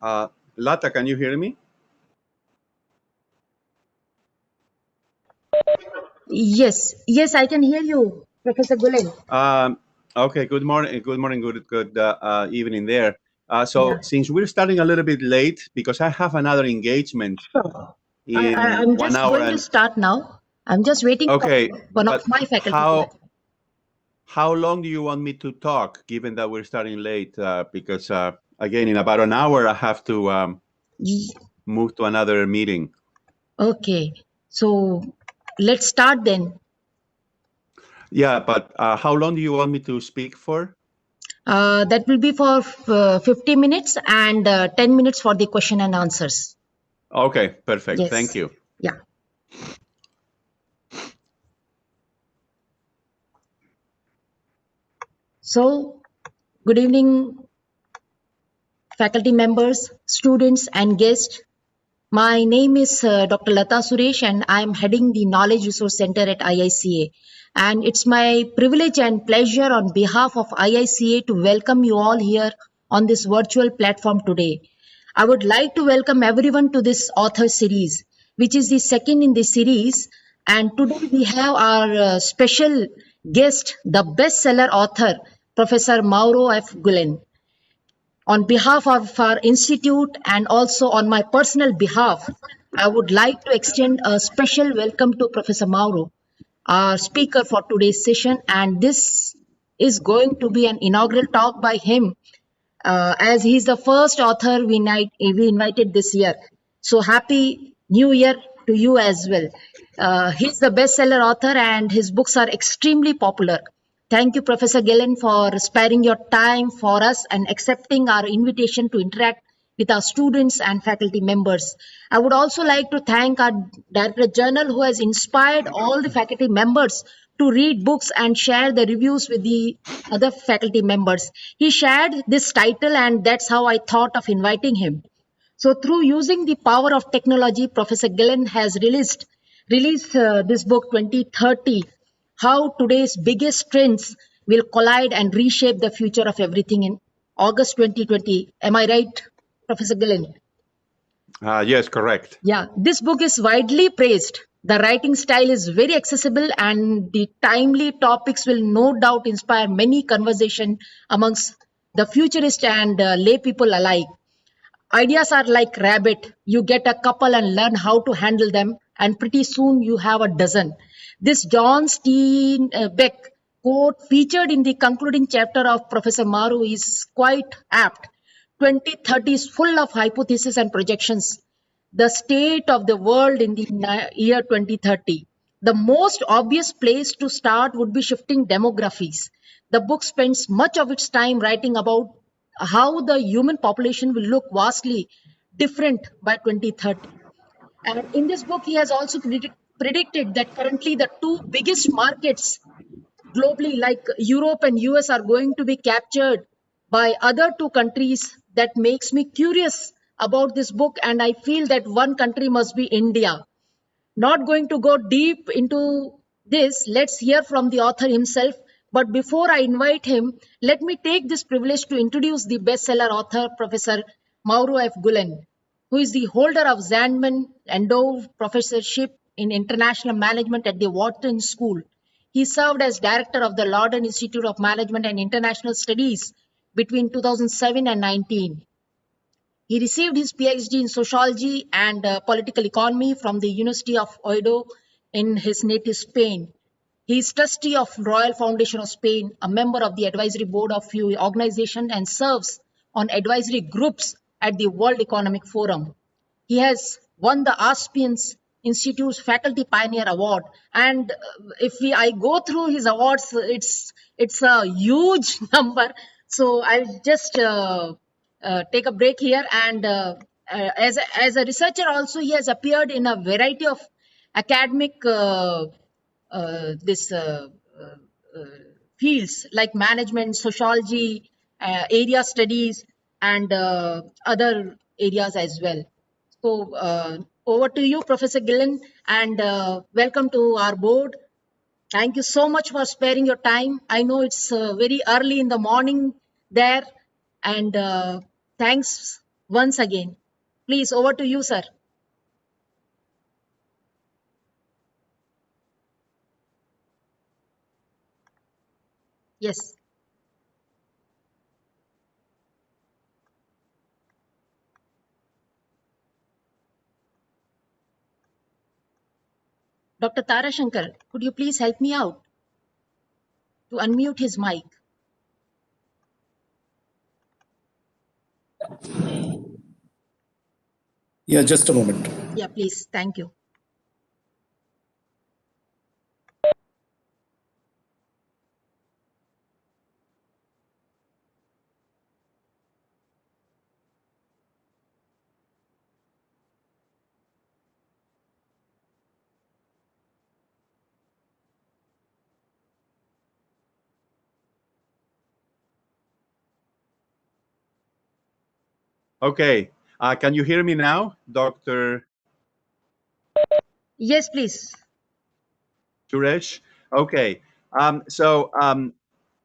Uh, Lata, can you hear me? Yes, I can hear you, Professor Gullein. Um, okay, good morning, good evening there. So Yeah, since we're starting a little bit late, because I have another engagement sure. in I'm one just hour going to and start now. I'm just waiting for okay, one of but my faculty to how attend. how long do you want me to talk, given that we're starting late? Because again, in about an hour, I have to Ye- move to another meeting. Okay, so let's start then. Yeah, but how long do you want me to speak for? That will be for 50 minutes and 10 minutes for the question and answers. Okay, perfect. Thank Yes, you. yeah. So, good evening, faculty members, students, and guests. My name is Dr. Lata Suresh, and I am heading the Knowledge Resource Center at IICA. And it's my privilege and pleasure on behalf of IICA to welcome you all here on this virtual platform today. I would like to welcome everyone to this author series, which is the second in the series. And today we have our special guest, the bestseller author, Professor Mauro F. Gullein. On behalf of our institute and also on my personal behalf, I would like to extend a special welcome to Professor Mauro, our speaker for today's session. And this is going to be an inaugural talk by him, as he's the first author we invited this year. So happy New Year to you as well. He's the bestseller author and his books are extremely popular. Thank you, Professor Gillen, for sparing your time for us and accepting our invitation to interact with our students and faculty members. I would also like to thank our Director General who has inspired all the faculty members to read books and share the reviews with the other faculty members. He shared this title, and that's how I thought of inviting him. So, through using the power of technology, Professor Gillen has released this book 2030, How Today's Biggest Trends Will Collide and Reshape the Future of Everything in August 2020. Am I right, Professor Gillen? Yes, correct. Yeah, this book is widely praised. The writing style is very accessible, and the timely topics will no doubt inspire many conversation amongst the futurist and lay people alike. Ideas are like rabbit. You get a couple and learn how to handle them, and pretty soon you have a dozen. This John Steinbeck quote featured in the concluding chapter of Professor Maru is quite apt. 2030 is full of hypotheses and projections. The state of the world in the year 2030. The most obvious place to start would be shifting demographies. The book spends much of its time writing about how the human population will look vastly different by 2030. And in this book, he has also predicted that currently the two biggest markets globally, like Europe and US, are going to be captured by other two countries. That makes me curious about this book, and I feel that one country must be India. Not going to go deep into this, let's hear from the author himself. But before I invite him, let me take this privilege to introduce the bestseller author, Professor Mauro F. Gullein, who is the holder of Zandman Endowed Professorship in International Management at the Wharton School. He served as director of the London Institute of Management and International Studies between 2007 and 19. He received his PhD in sociology and political economy from the University of Oviedo in his native Spain. He is trustee of Royal Foundation of Spain, a member of the advisory board of few organizations, and serves on advisory groups at the World Economic Forum. He has won the Aspians Institute's Faculty Pioneer Award, and if I go through his awards, it's a huge number. So I'll just take a break here. And as a researcher, also he has appeared in a variety of academic this fields like management, sociology, area studies, and other areas as well. So over to you, Professor Gillen, and welcome to our board. Thank you so much for sparing your time. I know it's very early in the morning there, and thanks. once again. Please, over to you, sir. Yes. Dr. Tara Shankar, could you please help me out to unmute his mic? Yeah, just a moment. Yeah, please. Thank you. Okay. Can you hear me now, Dr. Yes, please. Suresh? Okay.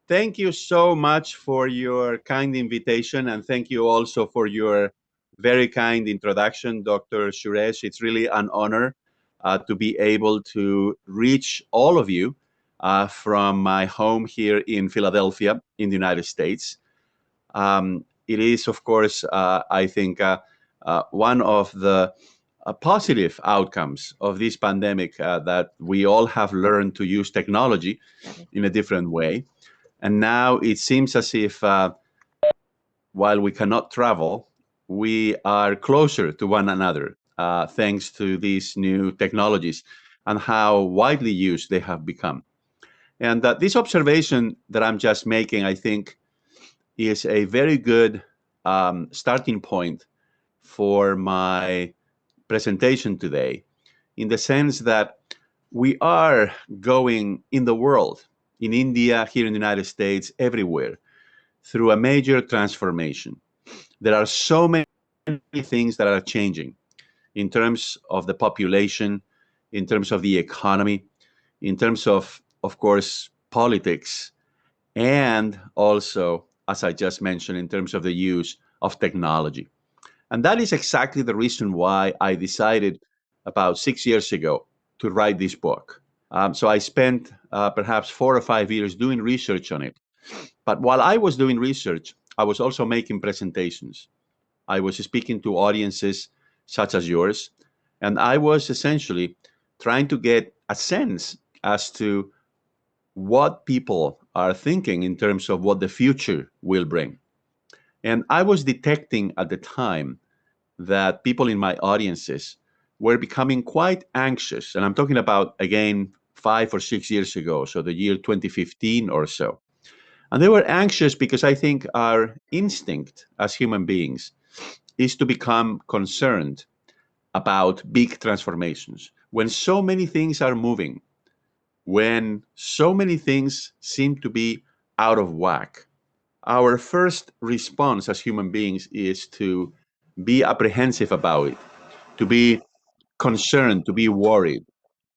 Thank you so much for your kind invitation, and thank you also for your very kind introduction, Dr. Suresh. It's really an honor to be able to reach all of you from my home here in Philadelphia, in the United States. It is, of course, I think, one of the positive outcomes of this pandemic that we all have learned to use technology in a different way. And now it seems as if while we cannot travel, we are closer to one another thanks to these new technologies and how widely used they have become. And this observation that I'm just making, I think, is a very good starting point for my presentation today, in the sense that we are going in the world, in India, here in the United States, everywhere, through a major transformation. There are so many things that are changing in terms of the population, in terms of the economy, in terms of course, politics, and also, as I just mentioned, in terms of the use of technology. And that is exactly the reason why I decided about 6 years ago to write this book. So I spent perhaps 4 or 5 years doing research on it. But while I was doing research, I was also making presentations. I was speaking to audiences such as yours, and I was essentially trying to get a sense as to what people are thinking in terms of what the future will bring. And I was detecting at the time that people in my audiences were becoming quite anxious. And I'm talking about, again, 5 or 6 years ago, so the year 2015 or so. And they were anxious because I think our instinct as human beings is to become concerned about big transformations. When so many things are moving, when so many things seem to be out of whack, our first response as human beings is to be apprehensive about it, to be concerned, to be worried.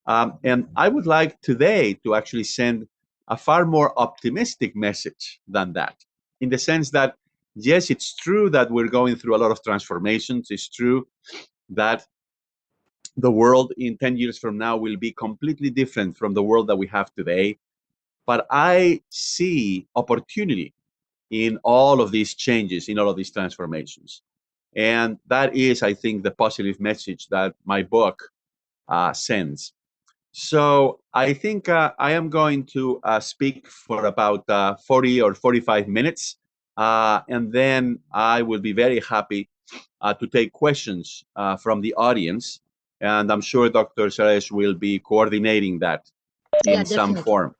And I would like today to actually send a far more optimistic message than that, in the sense that, yes, it's true that we're going through a lot of transformations. It's true that the world in 10 years from now will be completely different from the world that we have today. But I see opportunity in all of these changes, in all of these transformations. And that is, I think, the positive message that my book sends. So I think I am going to speak for about 40 or 45 minutes, and then I will be very happy to take questions from the audience. And I'm sure Dr. Suresh will be coordinating that Yeah, in some definitely. form.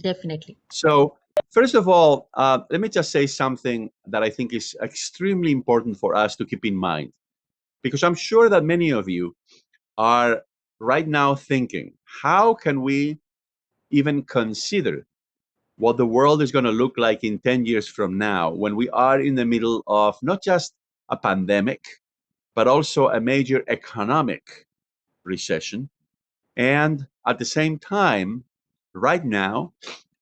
Definitely. So, first of all, let me just say something that I think is extremely important for us to keep in mind, because I'm sure that many of you are right now thinking, how can we even consider what the world is going to look like in 10 years from now when we are in the middle of not just a pandemic, but also a major economic recession? And at the same time, right now,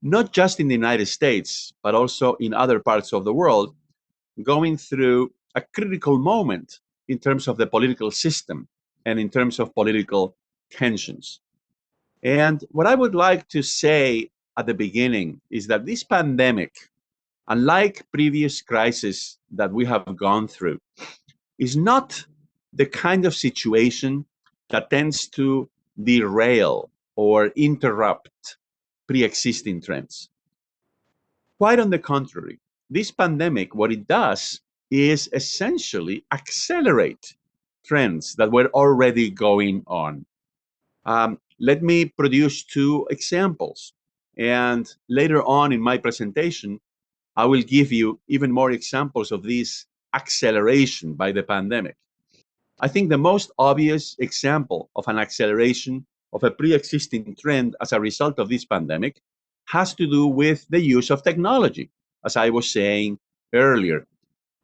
not just in the United States, but also in other parts of the world, going through a critical moment in terms of the political system and in terms of political tensions. And what I would like to say at the beginning is that this pandemic, unlike previous crises that we have gone through, is not the kind of situation that tends to derail or interrupt pre-existing trends. Quite on the contrary, this pandemic, what it does is essentially accelerate trends that were already going on. Let me produce two examples. And later on in my presentation, I will give you even more examples of this acceleration by the pandemic. I think the most obvious example of an acceleration of a pre-existing trend as a result of this pandemic has to do with the use of technology, as I was saying earlier.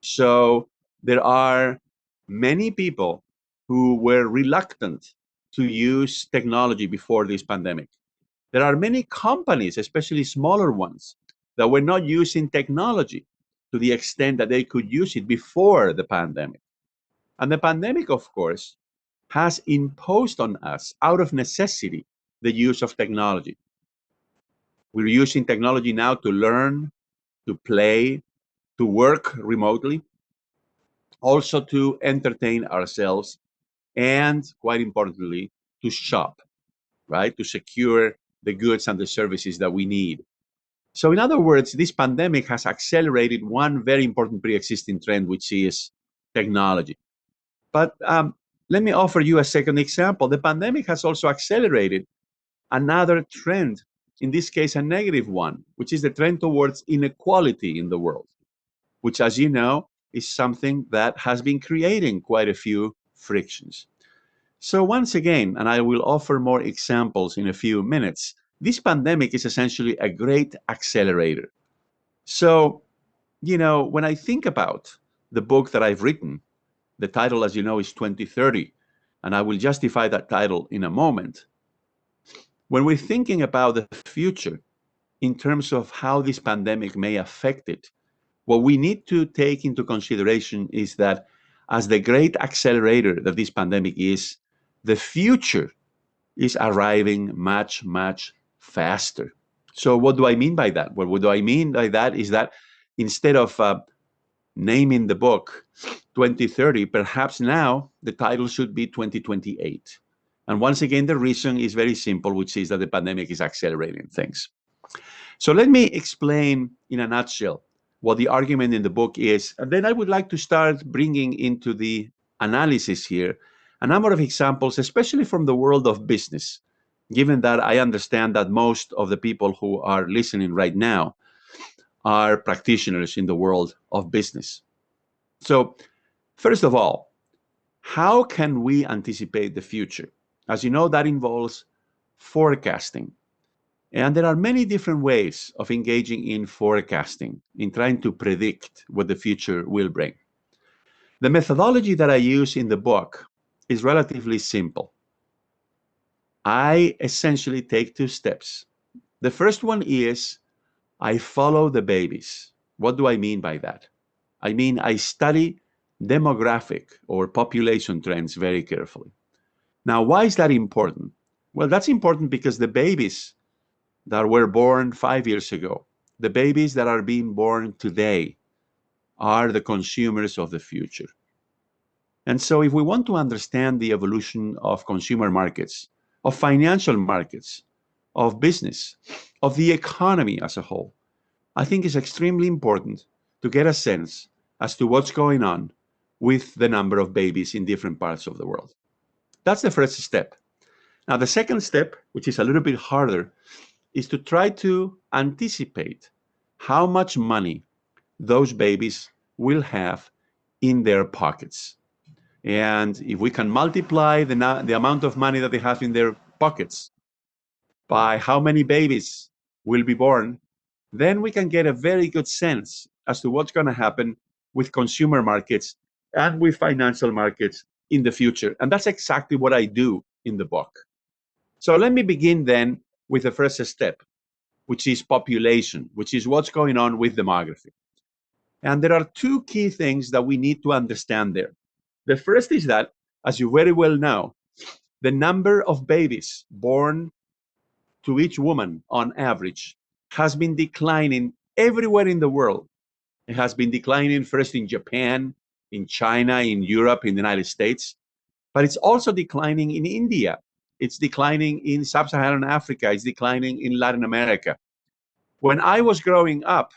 So there are many people who were reluctant to use technology before this pandemic. There are many companies, especially smaller ones, that were not using technology to the extent that they could use it before the pandemic. And the pandemic, of course, has imposed on us, out of necessity, the use of technology. We're using technology now to learn, to play, to work remotely, also to entertain ourselves, and quite importantly, to shop, right? To secure the goods and the services that we need. So, in other words, this pandemic has accelerated one very important pre existing trend, which is technology. But let me offer you a second example. The pandemic has also accelerated another trend, in this case, a negative one, which is the trend towards inequality in the world, which, as you know, is something that has been creating quite a few frictions. So, once again, and I will offer more examples in a few minutes, this pandemic is essentially a great accelerator. So, when I think about the book that I've written, the title, as you know, is 2030, and I will justify that title in a moment. When we're thinking about the future in terms of how this pandemic may affect it, what we need to take into consideration is that as the great accelerator that this pandemic is, the future is arriving much, much faster. So, what do I mean by that? Well, what do I mean by that is that instead of naming the book 2030, perhaps now the title should be 2028. And once again, the reason is very simple, which is that the pandemic is accelerating things. So let me explain in a nutshell what the argument in the book is. And then I would like to start bringing into the analysis here a number of examples, especially from the world of business, given that I understand that most of the people who are listening right now are practitioners in the world of business. So, first of all, how can we anticipate the future? As you know, that involves forecasting. And there are many different ways of engaging in forecasting, in trying to predict what the future will bring. The methodology that I use in the book is relatively simple. I essentially take two steps. The first one is I follow the babies. What do I mean by that? I mean, I study demographic or population trends very carefully. Now, why is that important? Well, that's important because the babies that were born 5 years ago, the babies that are being born today, are the consumers of the future. And so, if we want to understand the evolution of consumer markets, of financial markets, of business, of the economy as a whole, I think it's extremely important to get a sense as to what's going on with the number of babies in different parts of the world. That's the first step. Now, the second step, which is a little bit harder, is to try to anticipate how much money those babies will have in their pockets. And if we can multiply the amount of money that they have in their pockets by how many babies will be born, then we can get a very good sense as to what's going to happen with consumer markets and with financial markets in the future. And that's exactly what I do in the book. So let me begin then with the first step, which is population, which is what's going on with demography. And there are two key things that we need to understand there. The first is that, as you very well know, the number of babies born to each woman on average has been declining everywhere in the world. It has been declining first in Japan, in China, in Europe, in the United States, but it's also declining in India. It's declining in sub-Saharan Africa. It's declining in Latin America. When I was growing up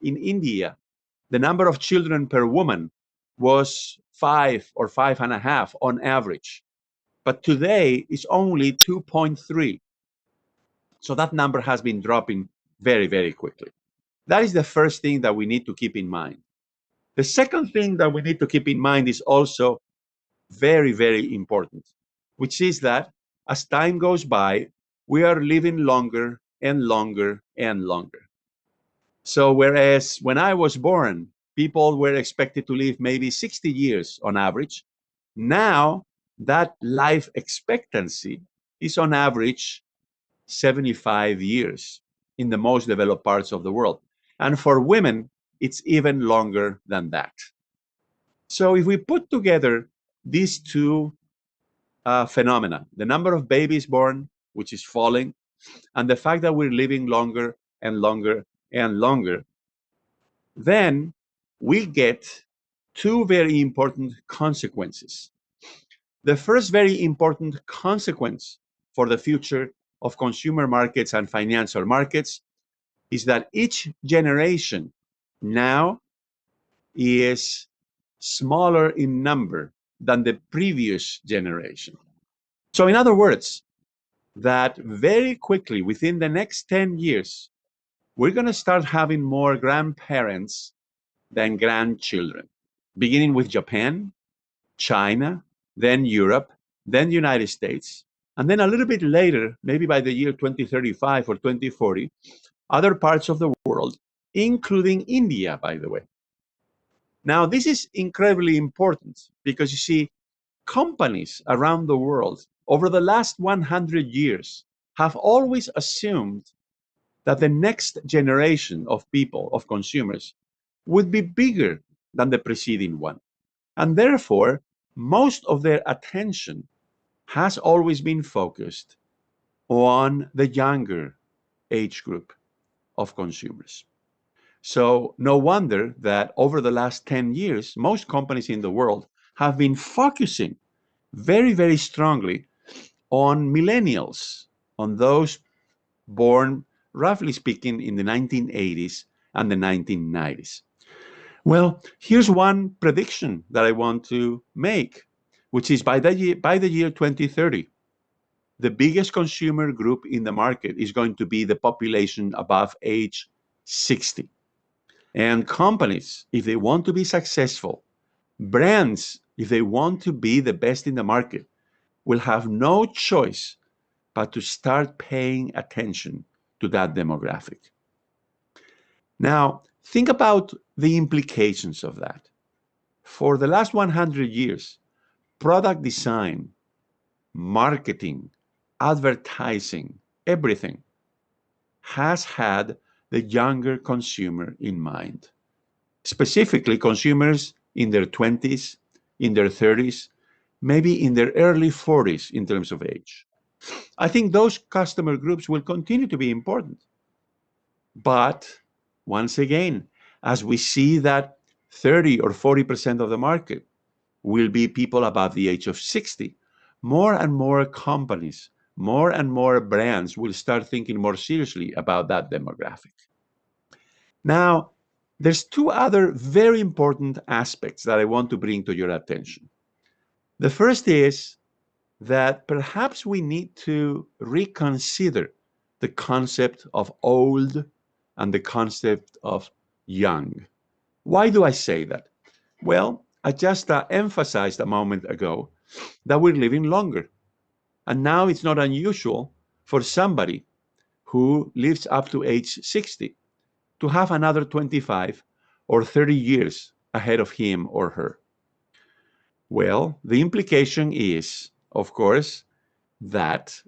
in India, the number of children per woman was 5 or 5.5 on average. But today it's only 2.3. So that number has been dropping very, very quickly. That is the first thing that we need to keep in mind. The second thing that we need to keep in mind is also very, very important, which is that as time goes by, we are living longer and longer and longer. So whereas when I was born, people were expected to live maybe 60 years on average, now that life expectancy is on average 75 years in the most developed parts of the world. And for women, it's even longer than that. So if we put together these two phenomena, the number of babies born, which is falling, and the fact that we're living longer and longer and longer, then we get two very important consequences. The first very important consequence for the future of consumer markets and financial markets is that each generation now is smaller in number than the previous generation. So, in other words, that very quickly within the next 10 years, we're going to start having more grandparents than grandchildren, beginning with Japan, China, then Europe, then the United States, and then a little bit later, maybe by the year 2035 or 2040, other parts of the world, including India, by the way. Now, this is incredibly important because you see, companies around the world over the last 100 years have always assumed that the next generation of people, of consumers, would be bigger than the preceding one. And therefore, most of their attention has always been focused on the younger age group of consumers. So no wonder that over the last 10 years, most companies in the world have been focusing very, very strongly on millennials, on those born, roughly speaking, in the 1980s and the 1990s. Well, here's one prediction that I want to make, which is by the year 2030, the biggest consumer group in the market is going to be the population above age 60. And companies, if they want to be successful, brands, if they want to be the best in the market, will have no choice but to start paying attention to that demographic. Now, think about the implications of that. For the last 100 years, product design, marketing, advertising, everything has had the younger consumer in mind. Specifically, consumers in their 20s, in their 30s, maybe in their early 40s in terms of age. I think those customer groups will continue to be important. But once again, as we see that 30 or 40% of the market will be people above the age of 60, more and more companies, more and more brands will start thinking more seriously about that demographic. Now, there's two other very important aspects that I want to bring to your attention. The first is that perhaps we need to reconsider the concept of old and the concept of young. Why do I say that? Well, I just emphasized a moment ago that we're living longer. And now it's not unusual for somebody who lives up to age 60 to have another 25 or 30 years ahead of him or her. Well, the implication is, of course, that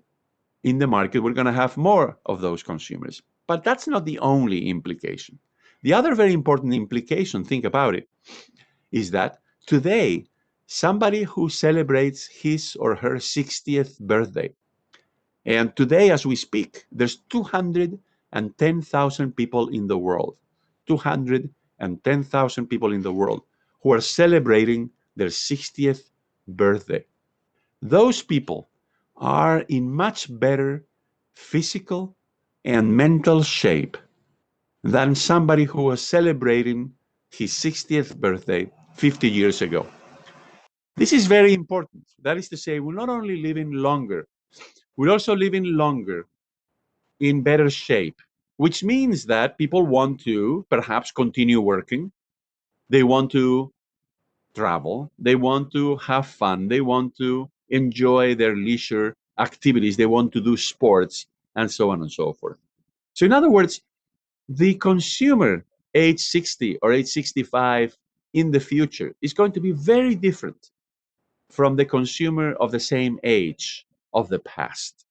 in the market we're going to have more of those consumers. But that's not the only implication. The other very important implication, think about it, is that today, somebody who celebrates his or her 60th birthday, and today as we speak, there's 210,000 people in the world, 210,000 people in the world who are celebrating their 60th birthday. Those people are in much better physical and mental shape than somebody who was celebrating his 60th birthday 50 years ago. This is very important. That is to say, we're not only living longer, we're also living longer in better shape, which means that people want to perhaps continue working. They want to travel. They want to have fun. They want to enjoy their leisure activities. They want to do sports and so on and so forth. So, in other words, the consumer age 60 or age 65 in the future is going to be very different from the consumer of the same age of the past.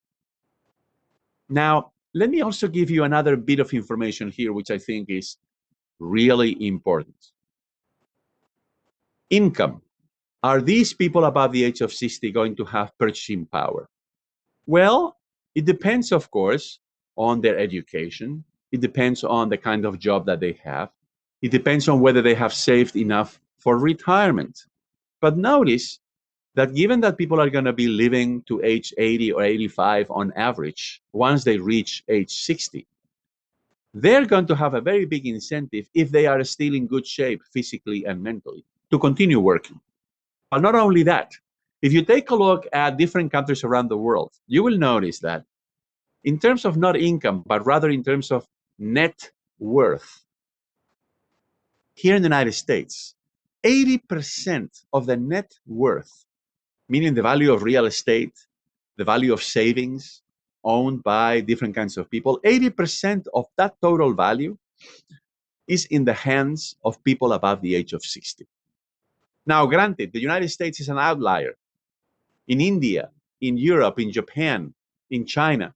Now, let me also give you another bit of information here, which I think is really important. Income. Are these people above the age of 60 going to have purchasing power? Well, it depends, of course, on their education. It depends on the kind of job that they have. It depends on whether they have saved enough for retirement. But notice that given that people are going to be living to age 80 or 85 on average, once they reach age 60, they're going to have a very big incentive if they are still in good shape physically and mentally to continue working. But not only that, if you take a look at different countries around the world, you will notice that in terms of not income, but rather in terms of net worth, here in the United States, 80% of the net worth, meaning the value of real estate, the value of savings owned by different kinds of people, 80% of that total value is in the hands of people above the age of 60. Now, granted, the United States is an outlier. In India, in Europe, in Japan, in China,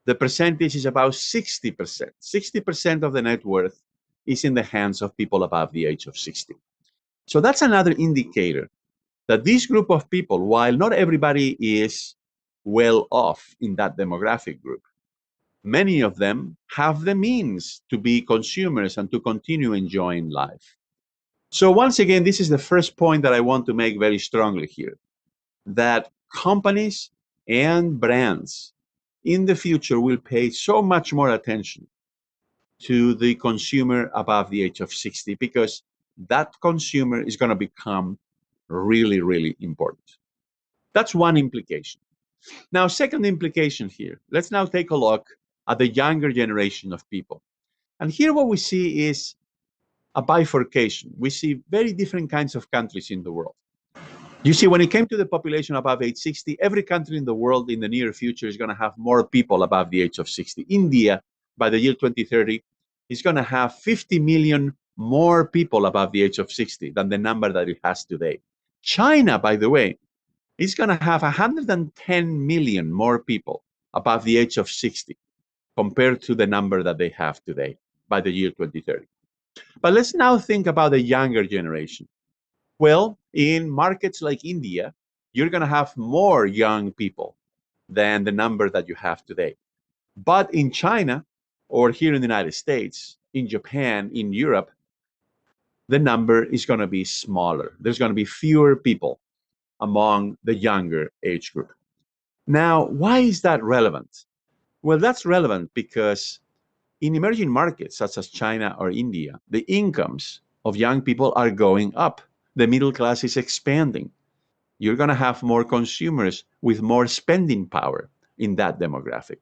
the percentage is about 60%. 60% of the net worth is in the hands of people above the age of 60. So that's another indicator that this group of people, while not everybody is well off in that demographic group, many of them have the means to be consumers and to continue enjoying life. So once again, this is the first point that I want to make very strongly here, that companies and brands in the future will pay so much more attention to the consumer above the age of 60 because that consumer is going to become really, really important. That's one implication. Now, second implication here, let's now take a look at the younger generation of people. And here what we see is a bifurcation. We see very different kinds of countries in the world. You see, when it came to the population above age 60, every country in the world in the near future is going to have more people above the age of 60. India, by the year 2030, is going to have 50 million more people above the age of 60 than the number that it has today. China, by the way, is going to have 110 million more people above the age of 60 compared to the number that they have today by the year 2030. But let's now think about the younger generation. Well, in markets like India, you're going to have more young people than the number that you have today. But in China, or here in the United States, in Japan, in Europe, the number is going to be smaller. There's going to be fewer people among the younger age group. Now, why is that relevant? Well, that's relevant because in emerging markets such as China or India, the incomes of young people are going up. The middle class is expanding. You're going to have more consumers with more spending power in that demographic.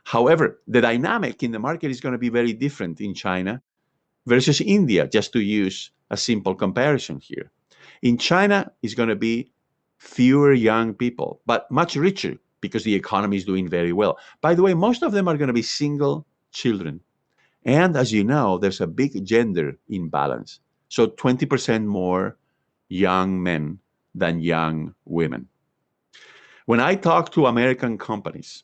However, the dynamic in the market is going to be very different in China versus India, just to use a simple comparison here. In China, it's going to be fewer young people, but much richer because the economy is doing very well. By the way, most of them are going to be single children. And as you know, there's a big gender imbalance. So 20% more young men than young women. When I talk to American companies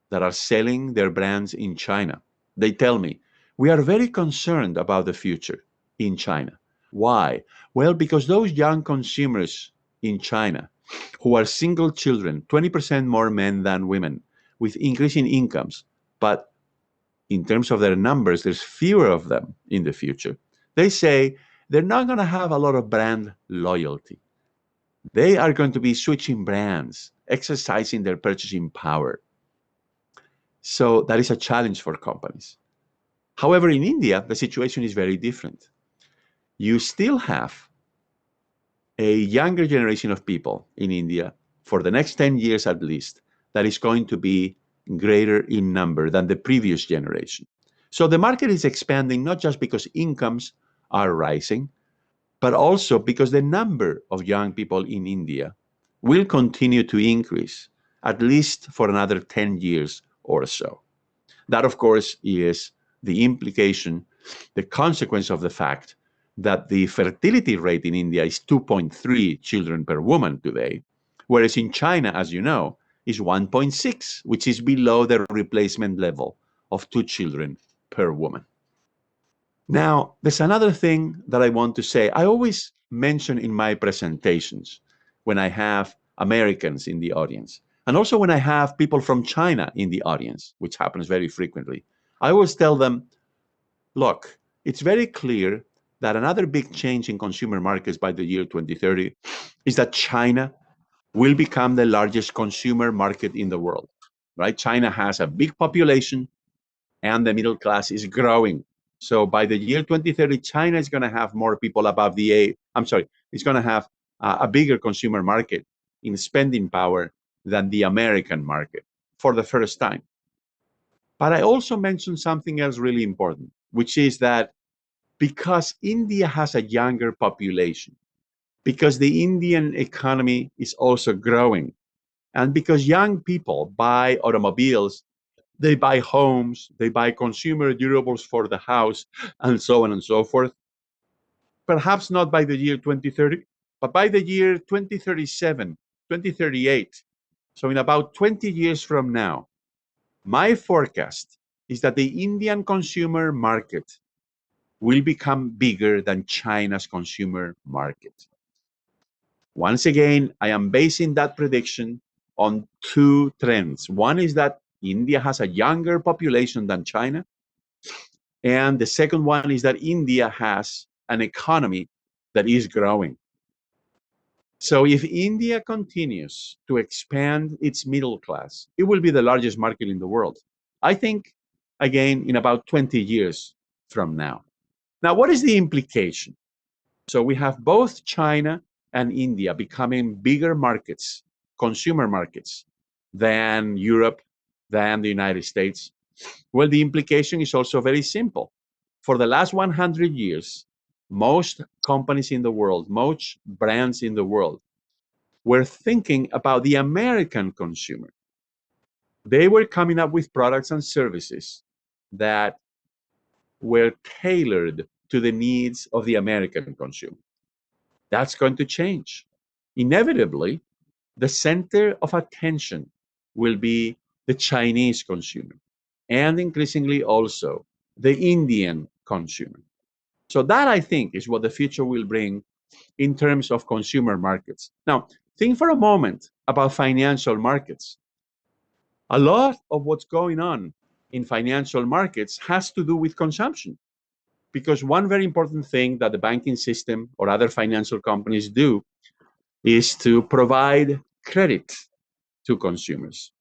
that are selling their brands in China, they tell me We are very concerned about the future in China. Why? Well, because those young consumers in China who are single children, 20% more men than women, with increasing incomes, but in terms of their numbers, there's fewer of them in the future. They say they're not going to have a lot of brand loyalty. They are going to be switching brands, exercising their purchasing power. So that is a challenge for companies. However, in India, the situation is very different. You still have a younger generation of people in India for the next 10 years at least that is going to be greater in number than the previous generation. So the market is expanding not just because incomes are rising, but also because the number of young people in India will continue to increase at least for another 10 years or so. That, of course, is the implication, the consequence of the fact that the fertility rate in India is 2.3 children per woman today, whereas in China, as you know, is 1.6, which is below the replacement level of 2 children per woman. Now, there's another thing that I want to say. I always mention in my presentations when I have Americans in the audience, and also when I have people from China in the audience, which happens very frequently. I always tell them, look, it's very clear that another big change in consumer markets by the year 2030 is that China will become the largest consumer market in the world, right? China has a big population and the middle class is growing. So by the year 2030, China is going to have more people above the age. I'm sorry, it's going to have a bigger consumer market in spending power than the American market for the first time. But I also mentioned something else really important, which is that because India has a younger population, because the Indian economy is also growing, and because young people buy automobiles, they buy homes, they buy consumer durables for the house, and so on and so forth. Perhaps not by the year 2030, but by the year 2037, 2038. So, in about 20 years from now, my forecast is that the Indian consumer market will become bigger than China's consumer market. Once again, I am basing that prediction on two trends. One is that India has a younger population than China. And the second one is that India has an economy that is growing. So if India continues to expand its middle class, it will be the largest market in the world. I think, again, in about 20 years from now. Now, what is the implication? So we have both China and India becoming bigger markets, consumer markets, than Europe, than the United States. Well, the implication is also very simple. For the last 100 years, most companies in the world, most brands in the world, were thinking about the American consumer. They were coming up with products and services that were tailored to the needs of the American consumer. That's going to change. Inevitably, the center of attention will be the Chinese consumer and increasingly also the Indian consumer. So that, I think, is what the future will bring in terms of consumer markets. Now, think for a moment about financial markets. A lot of what's going on in financial markets has to do with consumption. Because one very important thing that the banking system or other financial companies do is to provide credit to consumers.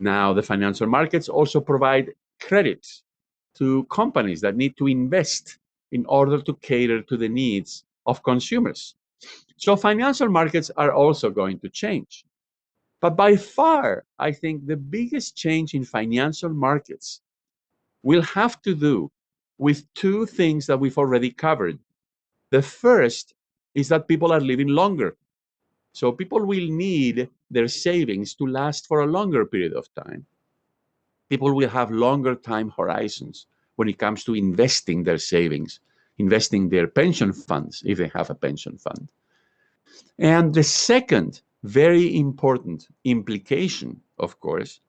Now, the financial markets also provide credit to companies that need to invest in order to cater to the needs of consumers. So financial markets are also going to change. But by far, I think the biggest change in financial markets will have to do with two things that we've already covered. The first is that people are living longer. So people will need their savings to last for a longer period of time. People will have longer time horizons when it comes to investing their savings, investing their pension funds, if they have a pension fund. And the second very important implication, of course,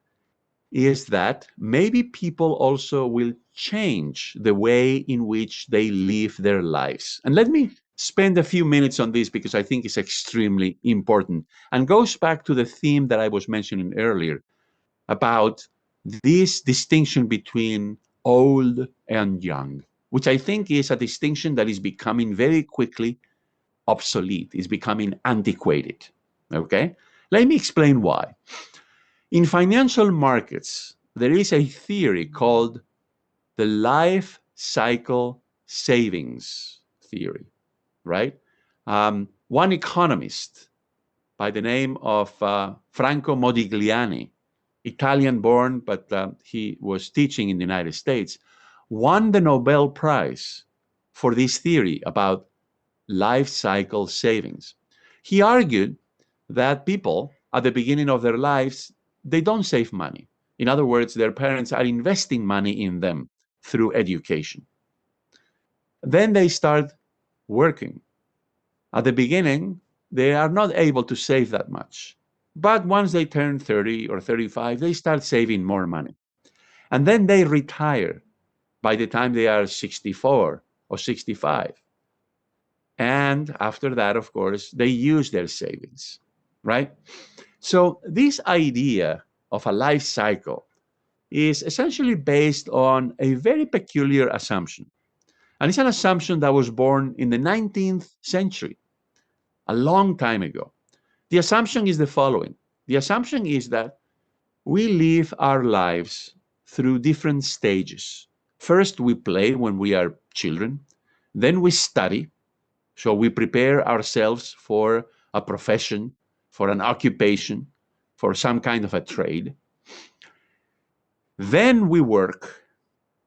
is that maybe people also will change the way in which they live their lives. And let me spend a few minutes on this because I think it's extremely important and goes back to the theme that I was mentioning earlier about this distinction between old and young, which I think is a distinction that is becoming very quickly obsolete, is becoming antiquated. Okay? Let me explain why. In financial markets, there is a theory called the life cycle savings theory, right? One economist by the name of Franco Modigliani, Italian born, but he was teaching in the United States, won the Nobel Prize for this theory about life cycle savings. He argued that people at the beginning of their lives, they don't save money. In other words, their parents are investing money in them through education. Then they start working. At the beginning, they are not able to save that much. But once they turn 30 or 35, they start saving more money. And then they retire by the time they are 64 or 65. And after that, of course, they use their savings, right? So this idea of a life cycle is essentially based on a very peculiar assumption. And it's an assumption that was born in the 19th century, a long time ago. The assumption is the following. The assumption is that we live our lives through different stages. First, we play when we are children. Then we study. So we prepare ourselves for a profession, for an occupation, for some kind of a trade. Then we work.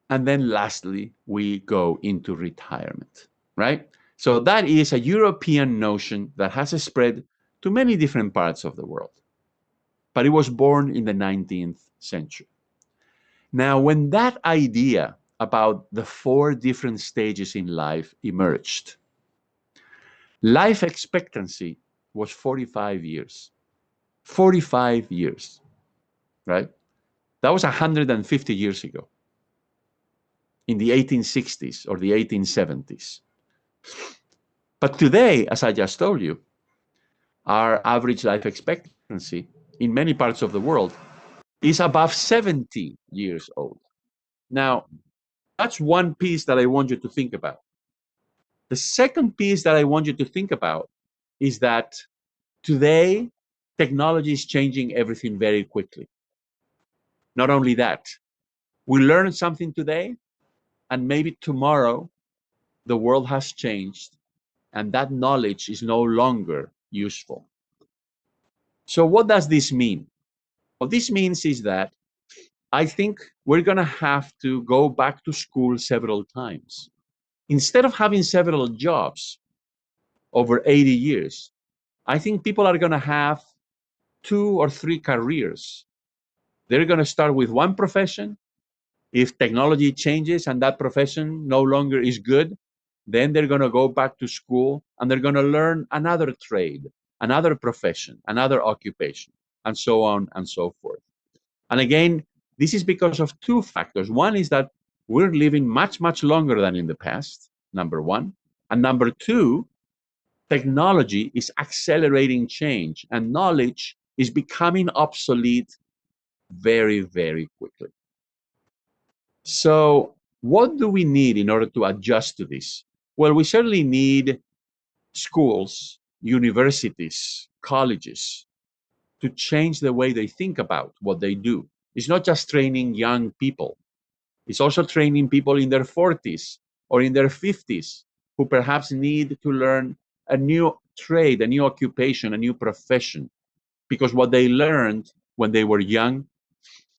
And then lastly, we go into retirement, right? So that is a European notion that has spread to many different parts of the world. But it was born in the 19th century. Now, when that idea about the four different stages in life emerged, life expectancy was 45 years. 45 years, right? That was 150 years ago, in the 1860s or the 1870s. But today, as I just told you, our average life expectancy in many parts of the world is above 70 years old. Now, that's one piece that I want you to think about. The second piece that I want you to think about is that today, technology is changing everything very quickly. Not only that, we learn something today, and maybe tomorrow the world has changed, and that knowledge is no longer useful. So what does this mean? What this means is that I think we're going to have to go back to school several times. Instead of having several jobs over 80 years, I think people are going to have 2 or 3 careers. They're going to start with one profession. If technology changes and that profession no longer is good, then they're going to go back to school and they're going to learn another trade, another profession, another occupation, and so on and so forth. And again, this is because of 2 factors. One is that we're living much, much longer than in the past, number one. And number two, technology is accelerating change and knowledge is becoming obsolete very, very quickly. So what do we need in order to adjust to this? Well, we certainly need schools, universities, colleges to change the way they think about what they do. It's not just training young people. It's also training people in their 40s or in their 50s who perhaps need to learn a new trade, a new occupation, a new profession, because what they learned when they were young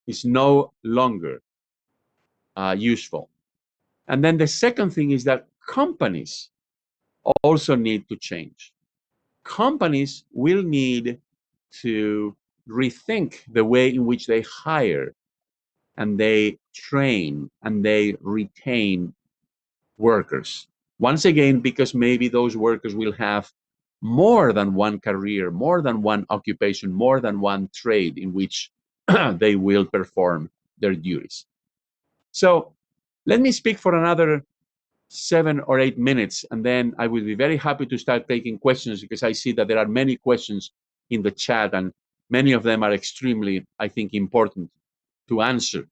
is no longer useful. And then the second thing is that companies also need to change. Companies will need to rethink the way in which they hire and they train and they retain workers. Once again, because maybe those workers will have more than one career, more than one occupation, more than one trade in which they will perform their duties. So let me speak for another 7 or 8 minutes, and then I will be very happy to start taking questions, because I see that there are many questions in the chat, and many of them are extremely, I think, important to answer.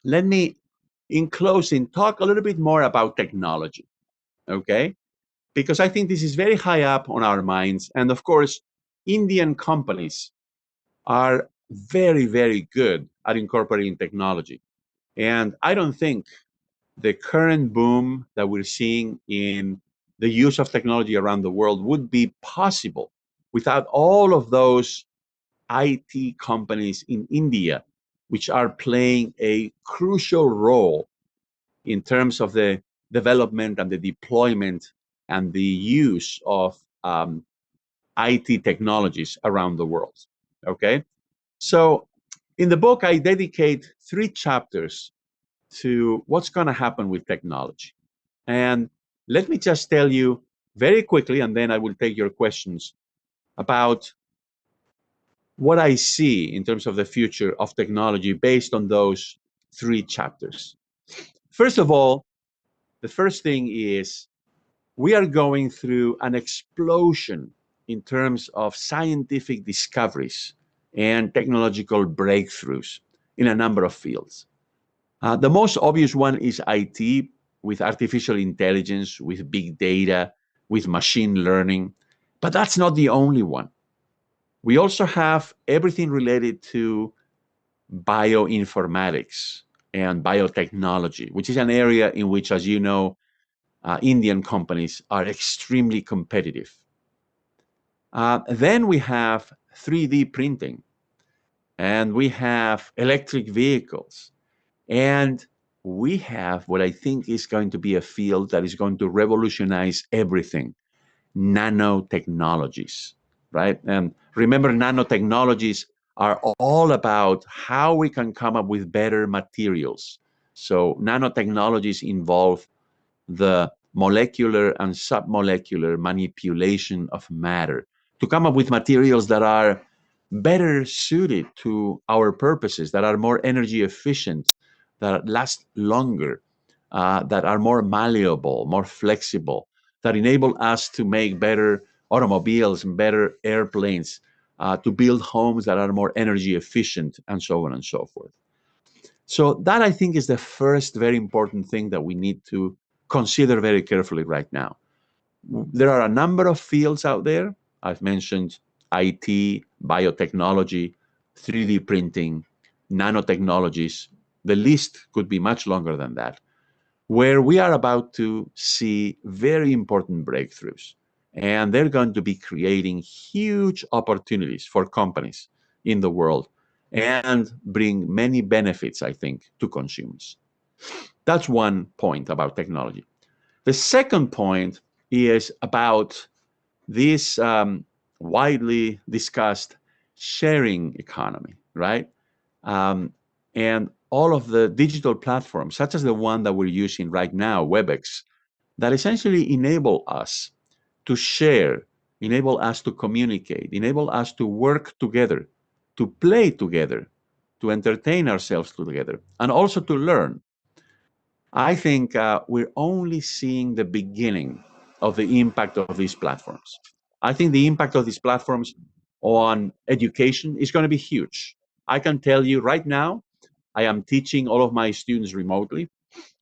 Let me, in closing, talk a little bit more about technology, okay? Because I think this is very high up on our minds. And of course, Indian companies are very, very good at incorporating technology. And I don't think the current boom that we're seeing in the use of technology around the world would be possible without all of those IT companies in India, which are playing a crucial role in terms of the development and the deployment and the use of IT technologies around the world. Okay, so in the book, I dedicate 3 chapters to what's going to happen with technology. And let me just tell you very quickly, and then I will take your questions, about what I see in terms of the future of technology based on those 3 chapters. First of all, the first thing is we are going through an explosion in terms of scientific discoveries and technological breakthroughs in a number of fields. The most obvious one is IT, with artificial intelligence, with big data, with machine learning. But that's not the only one. We also have everything related to bioinformatics and biotechnology, which is an area in which, as you know, Indian companies are extremely competitive. Then we have 3D printing, and we have electric vehicles, and we have what I think is going to be a field that is going to revolutionize everything: nanotechnologies, right? And remember, nanotechnologies are all about how we can come up with better materials. So nanotechnologies involve the molecular and submolecular manipulation of matter to come up with materials that are better suited to our purposes, that are more energy efficient, that last longer, that are more malleable, more flexible, that enable us to make better automobiles and better airplanes, to build homes that are more energy efficient, and so on and so forth. So that, I think, is the first very important thing that we need to consider very carefully right now. There are a number of fields out there. I've mentioned IT, biotechnology, 3D printing, nanotechnologies. The list could be much longer than that, where we are about to see very important breakthroughs. And they're going to be creating huge opportunities for companies in the world and bring many benefits, I think, to consumers. That's one point about technology. The second point is about this widely discussed sharing economy, right? And all of the digital platforms, such as the one that we're using right now, WebEx, that essentially enable us to share, enable us to communicate, enable us to work together, to play together, to entertain ourselves together, and also to learn. I think we're only seeing the beginning of the impact of these platforms. I think the impact of these platforms on education is going to be huge. I can tell you right now, I am teaching all of my students remotely.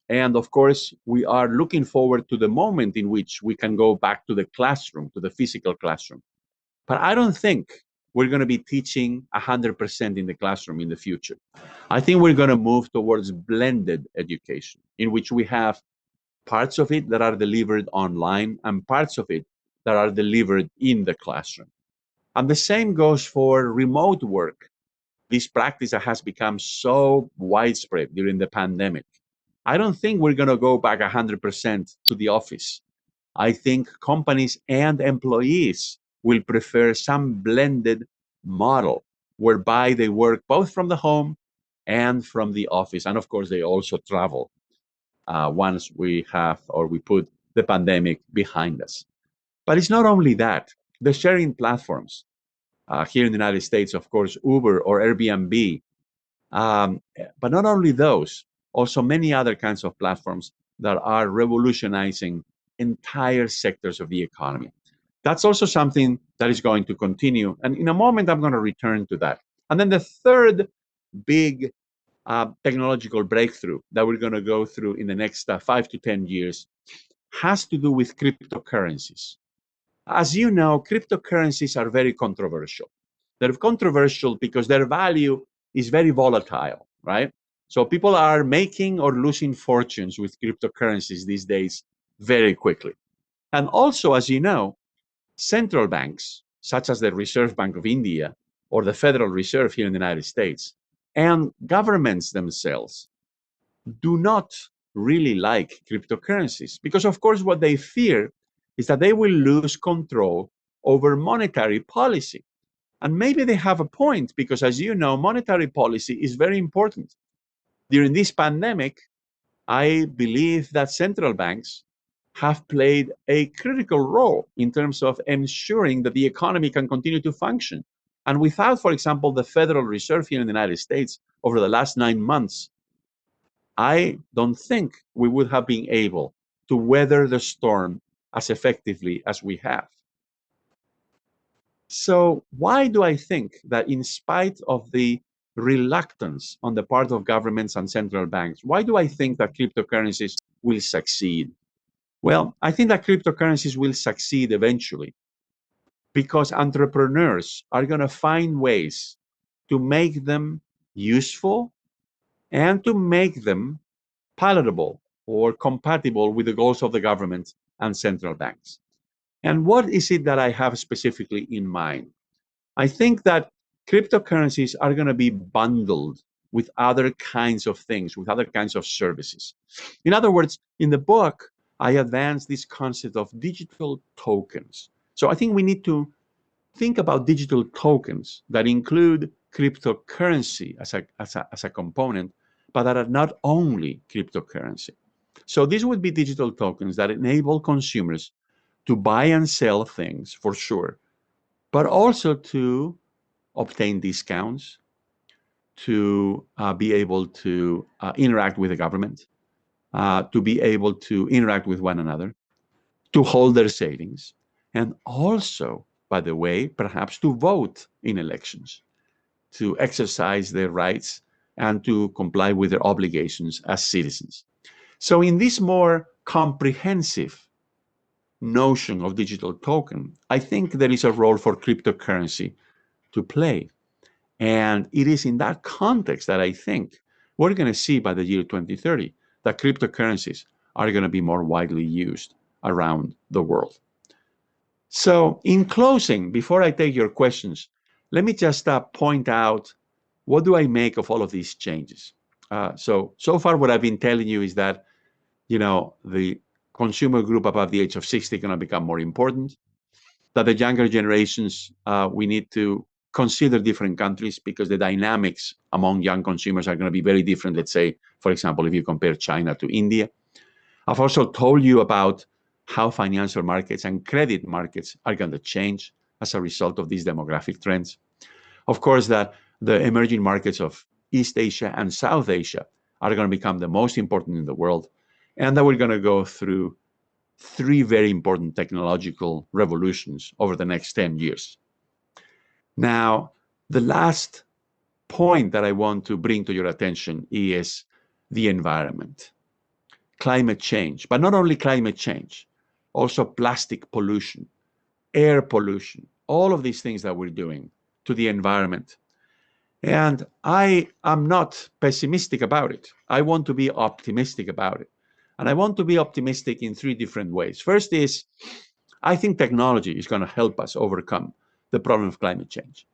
And of course, we are looking forward to the moment in which we can go back to the classroom, to the physical classroom. But I don't think we're going to be teaching 100% in the classroom in the future. I think we're going to move towards blended education, in which we have parts of it that are delivered online and parts of it that are delivered in the classroom. And the same goes for remote work, this practice that has become so widespread during the pandemic. I don't think we're going to go back 100% to the office. I think companies and employees will prefer some blended model whereby they work both from the home and from the office. And of course, they also travel once we have or we put the pandemic behind us. But it's not only that. The sharing platforms, Here in the United States, of course, Uber or Airbnb. Um, but not only those, also many other kinds of platforms that are revolutionizing entire sectors of the economy. That's also something that is going to continue. And in a moment, I'm going to return to that. And then the third big technological breakthrough that we're going to go through in the next 5 to 10 years has to do with cryptocurrencies. As you know, cryptocurrencies are very controversial. They're controversial because their value is very volatile, right? So people are making or losing fortunes with cryptocurrencies these days very quickly. And also, as you know, central banks, such as the Reserve Bank of India or the Federal Reserve here in the United States, and governments themselves do not really like cryptocurrencies because, of course, what they fear is that they will lose control over monetary policy. And maybe they have a point because, as you know, monetary policy is very important. During this pandemic, I believe that central banks have played a critical role in terms of ensuring that the economy can continue to function. And without, for example, the Federal Reserve here in the United States over the last 9 months, I don't think we would have been able to weather the storm as effectively as we have. So, why do I think that, in spite of the reluctance on the part of governments and central banks, why do I think that cryptocurrencies will succeed? Well, I think that cryptocurrencies will succeed eventually because entrepreneurs are going to find ways to make them useful and to make them palatable or compatible with the goals of the government and central banks. And what is it that I have specifically in mind? I think that cryptocurrencies are going to be bundled with other kinds of things, with other kinds of services. In other words, in the book, I advance this concept of digital tokens. So I think we need to think about digital tokens that include cryptocurrency as a component, but that are not only cryptocurrency. So these would be digital tokens that enable consumers to buy and sell things for sure, but also to obtain discounts, to be able to interact with the government, to be able to interact with one another, to hold their savings, and also, by the way, perhaps to vote in elections, to exercise their rights, and to comply with their obligations as citizens. So, in this more comprehensive notion of digital token, I think there is a role for cryptocurrency to play. And it is in that context that I think we're going to see by the year 2030 that cryptocurrencies are going to be more widely used around the world. So, in closing, before I take your questions, let me just point out what do I make of all of these changes. So far, what I've been telling you is that the consumer group above the age of 60 is going to become more important. That the younger generations, we need to consider different countries because the dynamics among young consumers are going to be very different. Let's say, for example, if you compare China to India. I've also told you about how financial markets and credit markets are going to change as a result of these demographic trends. Of course, that the emerging markets of East Asia and South Asia are going to become the most important in the world, and that we're going to go through three very important technological revolutions over the next 10 years. Now, the last point that I want to bring to your attention is the environment, climate change, but not only climate change, also plastic pollution, air pollution, all of these things that we're doing to the environment. And I am not pessimistic about it. I want to be optimistic about it. And I want to be optimistic in three different ways. First is, I think technology is going to help us overcome the problem of climate change.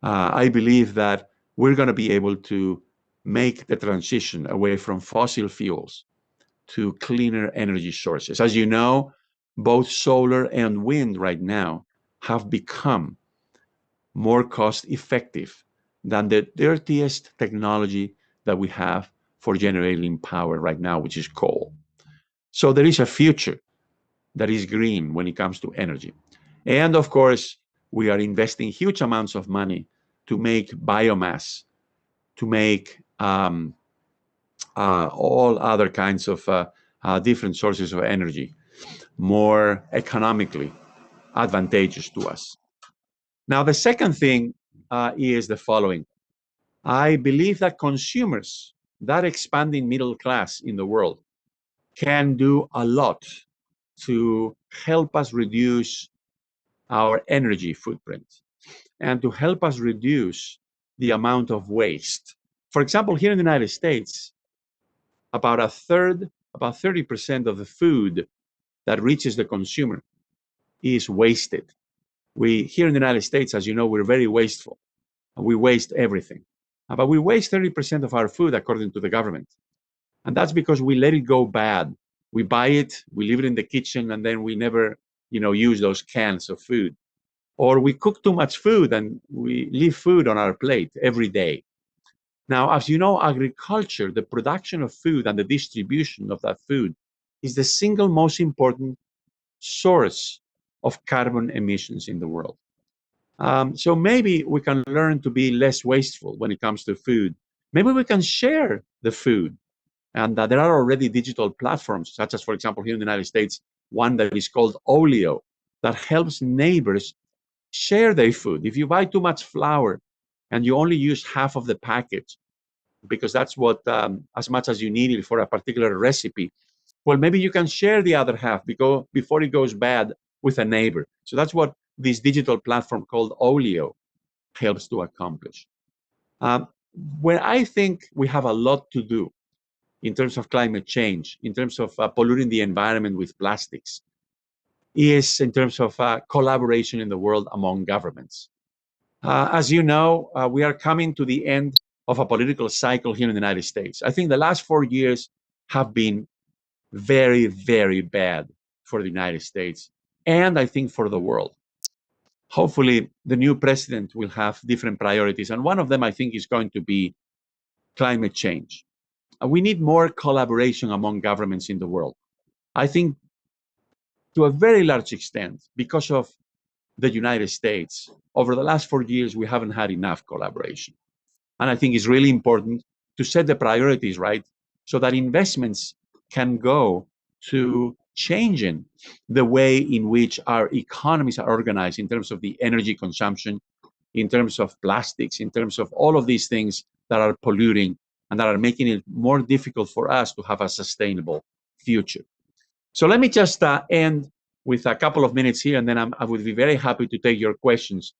I believe that we're going to be able to make the transition away from fossil fuels to cleaner energy sources. As you know, both solar and wind right now have become more cost effective than the dirtiest technology that we have for generating power right now, which is coal. So there is a future that is green when it comes to energy. And of course, we are investing huge amounts of money to make biomass, to make all other kinds of different sources of energy more economically advantageous to us. Now, the second thing is the following. I believe that consumers, that expanding middle class in the world, can do a lot to help us reduce our energy footprint and to help us reduce the amount of waste. For example, here in the United States, about a third, about 30% of the food that reaches the consumer is wasted. We, here in the United States, as you know, we're very wasteful. We waste everything. But we waste 30% of our food, according to the government. And that's because we let it go bad. We buy it, we leave it in the kitchen, and then we never, use those cans of food. Or we cook too much food and we leave food on our plate every day. Now, as you know, agriculture, the production of food and the distribution of that food is the single most important source of carbon emissions in the world. So maybe we can learn to be less wasteful when it comes to food. Maybe we can share the food. And there are already digital platforms, such as, for example, here in the United States, one that is called Olio, that helps neighbors share their food. If you buy too much flour and you only use half of the package, because that's what, as much as you need it for a particular recipe, well, maybe you can share the other half before it goes bad with a neighbor. So that's what this digital platform called Olio helps to accomplish. Where I think we have a lot to do in terms of climate change, in terms of polluting the environment with plastics, is in terms of collaboration in the world among governments. As you know, we are coming to the end of a political cycle here in the United States. I think the last 4 years have been very, very bad for the United States, and I think for the world. Hopefully, the new president will have different priorities, and one of them, I think, is going to be climate change. We need more collaboration among governments in the world. I think to a very large extent, because of the United States, over the last 4 years, we haven't had enough collaboration. And I think it's really important to set the priorities right so that investments can go to changing the way in which our economies are organized in terms of the energy consumption, in terms of plastics, in terms of all of these things that are polluting and that are making it more difficult for us to have a sustainable future. So let me just end with a couple of minutes here, and then I would be very happy to take your questions.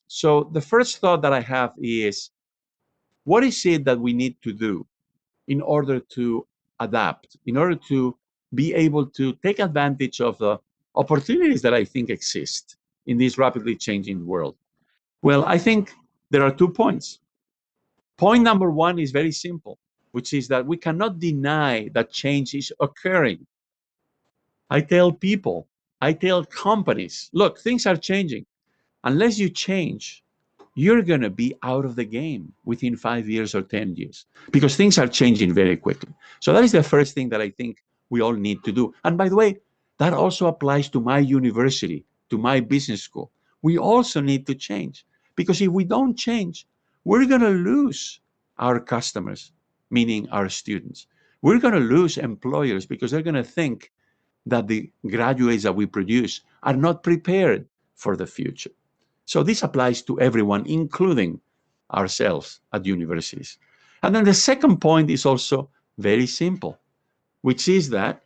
So the first thought that I have is, what is it that we need to do in order to adapt, in order to be able to take advantage of the opportunities that I think exist in this rapidly changing world? Well, I think there are 2 points. Point number one is very simple, which is that we cannot deny that change is occurring. I tell people, I tell companies, look, things are changing. Unless you change, you're going to be out of the game within 5 years or 10 years because things are changing very quickly. So that is the first thing that I think we all need to do. And by the way, that also applies to my university, to my business school. We also need to change because if we don't change, we're going to lose our customers, meaning our students. We're going to lose employers because they're going to think that the graduates that we produce are not prepared for the future. So this applies to everyone, including ourselves at universities. And then the second point is also very simple, which is that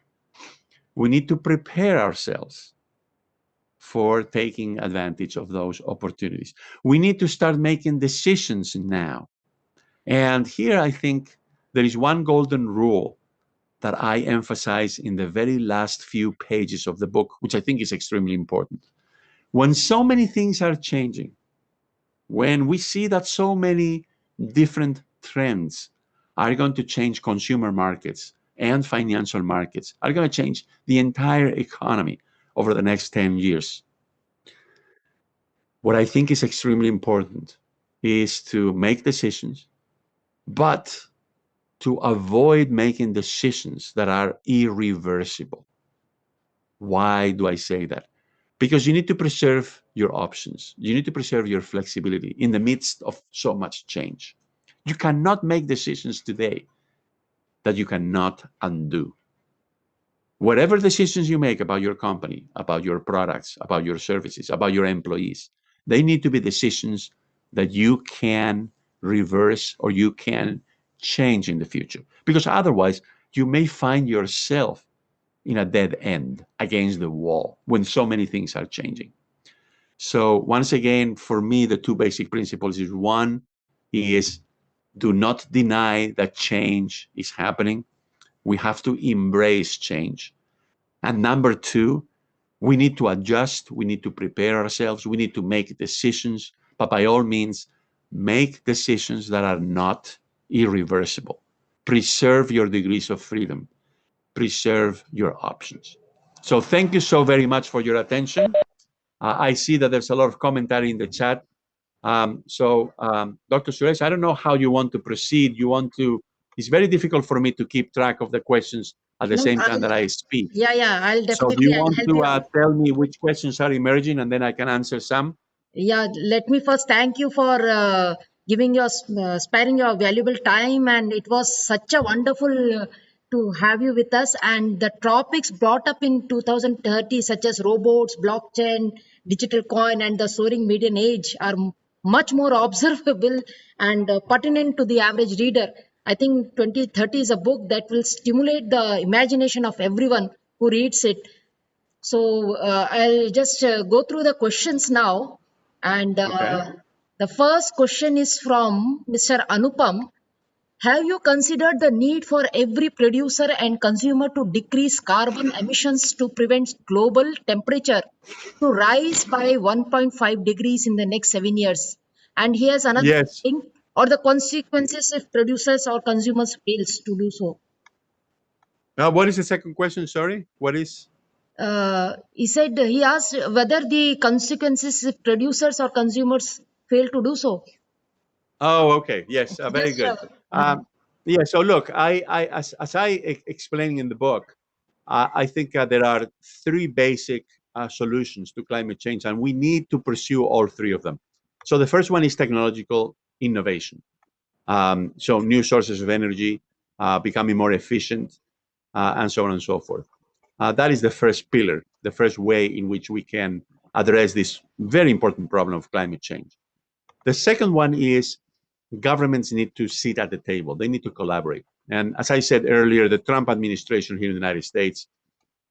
we need to prepare ourselves for taking advantage of those opportunities. We need to start making decisions now. And here I think there is one golden rule that I emphasize in the very last few pages of the book, which I think is extremely important. When so many things are changing, when we see that so many different trends are going to change consumer markets and financial markets, are going to change the entire economy over the next 10 years, what I think is extremely important is to make decisions, but to avoid making decisions that are irreversible. Why do I say that? because you need to preserve your options. You need to preserve your flexibility in the midst of so much change. You cannot make decisions today that you cannot undo. Whatever decisions you make about your company, about your products, about your services, about your employees, they need to be decisions that you can reverse or you can change in the future. Because otherwise, you may find yourself in a dead end against the wall when so many things are changing. So once again, for me, the two basic principles is one is do not deny that change is happening. We have to embrace change. And number two, we need to adjust. We need to prepare ourselves. We need to make decisions, but by all means, make decisions that are not irreversible. Preserve your degrees of freedom. Preserve your options. So thank you so very much for your attention. I see that there's a lot of commentary in the chat. Dr. Suresh, I don't know how you want to proceed. It's very difficult for me to keep track of the questions at the No, same time that I speak. yeah, I'll So do definitely you I'll want help to you out. tell me which questions are emerging and then I can answer some? Yeah, let me first thank you for giving your sparing your valuable time, and it was such a wonderful to have you with us. And the topics brought up in 2030, such as robots, blockchain, digital coin, and the soaring median age, are much more observable and pertinent to the average reader. I think 2030 is a book that will stimulate the imagination of everyone who reads it. So I'll just go through the questions now. And Okay. the first question is from Mr. Anupam. Have you considered the need for every producer and consumer to decrease carbon emissions to prevent global temperature to rise by 1.5 degrees in the next 7 years? And here's another Yes. thing, or the consequences if producers or consumers fails to do so. Now, what is the second question? Sorry. What is? He asked whether the consequences if producers or consumers fail to do so. Oh, okay. Yes. Very Just good. Um, yeah. So look, as I explain in the book, I think there are three basic solutions to climate change, and we need to pursue all three of them. So the first one is technological innovation. So new sources of energy, becoming more efficient, and so on and so forth. That is the first pillar, the first way in which we can address this very important problem of climate change. The second one is governments need to sit at the table. They need to collaborate. And as I said earlier, the Trump administration here in the United States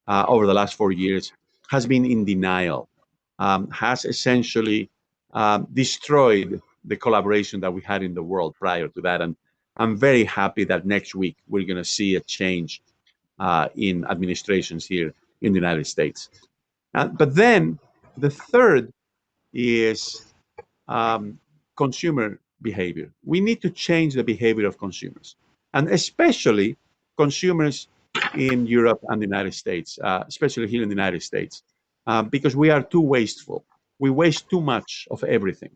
over the last 4 years has been in denial, has essentially destroyed the collaboration that we had in the world prior to that. And I'm very happy that next week we're going to see a change in administrations here in the United States. But then the third is um, consumer behavior. We need to change the behavior of consumers, and especially consumers in Europe and the United States, especially here in the United States, because we are too wasteful. We waste too much of everything.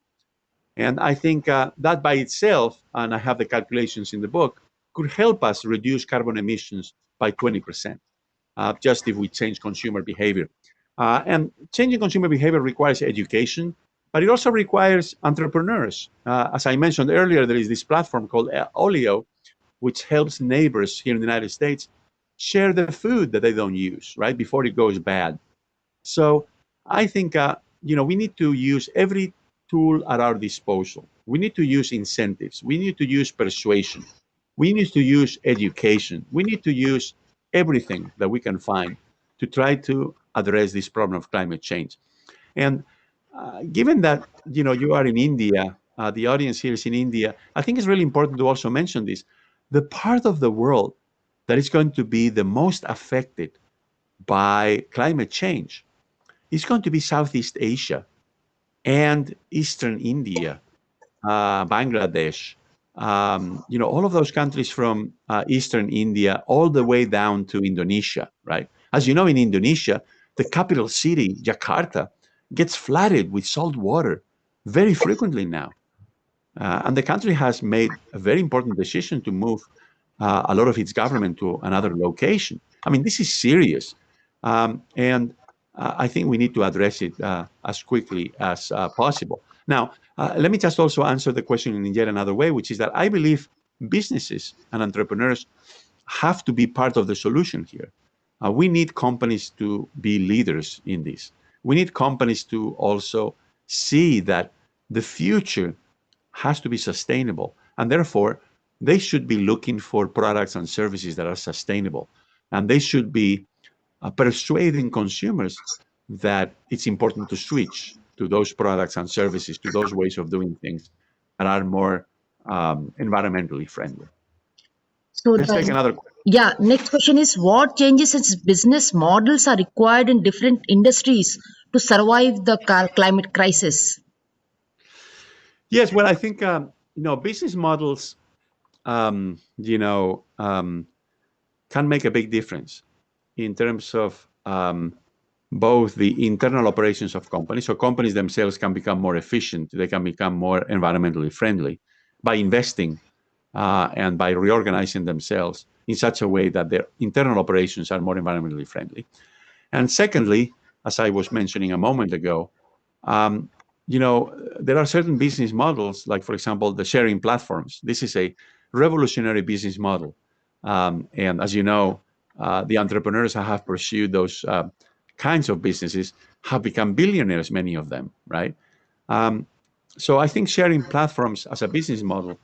And I think that by itself, and I have the calculations in the book, could help us reduce carbon emissions by 20%, just if we change consumer behavior. And changing consumer behavior requires education, but it also requires entrepreneurs. As I mentioned earlier, there is this platform called Olio, which helps neighbors here in the United States share the food that they don't use, right, before it goes bad. So I think we need to use every tool at our disposal. We need to use incentives. We need to use persuasion. We need to use education. We need to use everything that we can find to try to address this problem of climate change. And given that you are in India, the audience here is in India, I think it's really important to also mention this. The part of the world that is going to be the most affected by climate change is going to be Southeast Asia and Eastern India, Bangladesh, all of those countries from Eastern India all the way down to Indonesia, right? As you know, in Indonesia, the capital city, Jakarta, gets flooded with salt water very frequently now. And the country has made a very important decision to move a lot of its government to another location. I mean, this is serious. And I think we need to address it as quickly as possible. Now, let me just also answer the question in yet another way, which is that I believe businesses and entrepreneurs have to be part of the solution here. We need companies to be leaders in this. We need companies to also see that the future has to be sustainable. And therefore, they should be looking for products and services that are sustainable. And they should be persuading consumers that it's important to switch to those products and services, to those ways of doing things that are more environmentally friendly. So Let's take the another question. yeah, next question is what changes in business models are required in different industries to survive the climate crisis? Yes, well, I think business models, um, you know, um, can make a big difference in terms of both the internal operations of companies. So companies themselves can become more efficient. They can become more environmentally friendly by investing and by reorganizing themselves in such a way that their internal operations are more environmentally friendly. And secondly, as I was mentioning a moment ago, um, there are certain business models, like, for example, the sharing platforms. This is a revolutionary business model. And as you know, the entrepreneurs who have pursued those kinds of businesses have become billionaires, many of them, right? Um, so I think sharing platforms as a business model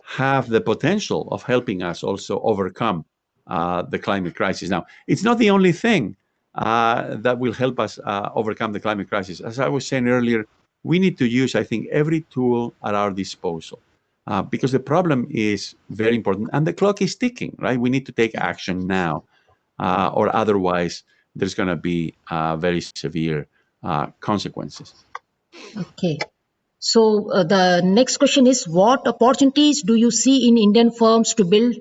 have the potential of helping us also overcome the climate crisis. Now, it's not the only thing that will help us overcome the climate crisis. As I was saying earlier, we need to use, I think, every tool at our disposal because the problem is very important and the clock is ticking, right? We need to take action now, or otherwise there's going to be very severe consequences. Okay. So the next question is what opportunities do you see in Indian firms to build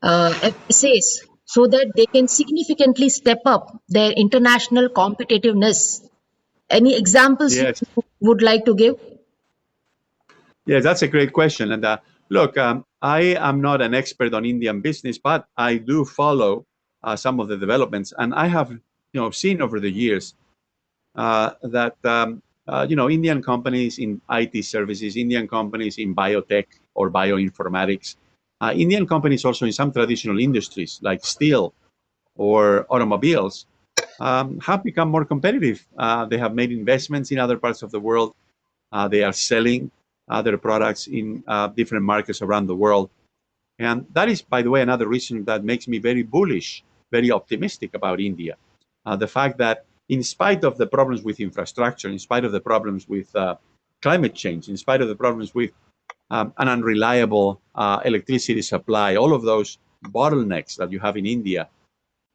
FSAs so that they can significantly step up their international competitiveness? Any examples Yes. you would like to give? Yeah, that's a great question. And look, I am not an expert on Indian business, but I do follow some of the developments, and I have, seen over the years that Indian companies in IT services, Indian companies in biotech or bioinformatics, Indian companies also in some traditional industries like steel or automobiles have become more competitive. They have made investments in other parts of the world. They are selling their products in different markets around the world. And that is, by the way, another reason that makes me very bullish, very optimistic about India. The fact that, in spite of the problems with infrastructure, in spite of the problems with climate change, in spite of the problems with an unreliable electricity supply, all of those bottlenecks that you have in India,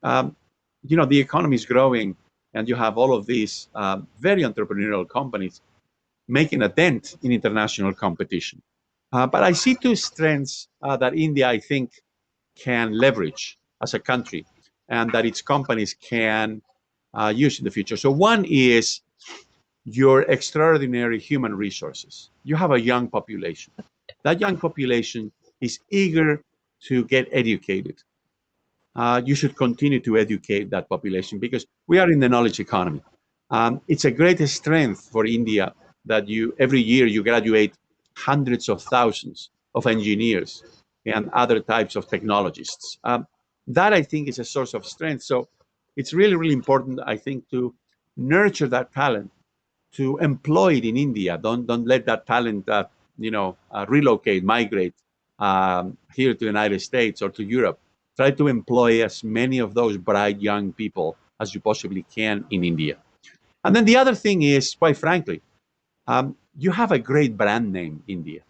um, the economy is growing, and you have all of these very entrepreneurial companies making a dent in international competition. But I see two strengths that India, I think, can leverage as a country and that its companies can use in the future. So, one is your extraordinary human resources. You have a young population. That young population is eager to get educated. You should continue to educate that population because we are in the knowledge economy. It's a great strength for India that you every year you graduate hundreds of thousands of engineers and other types of technologists. That I think is a source of strength. So it's really, really important, I think, to nurture that talent, to employ it in India. Don't let that talent, relocate, migrate here to the United States or to Europe. Try to employ as many of those bright young people as you possibly can in India. And then the other thing is, quite frankly, you have a great brand name, India,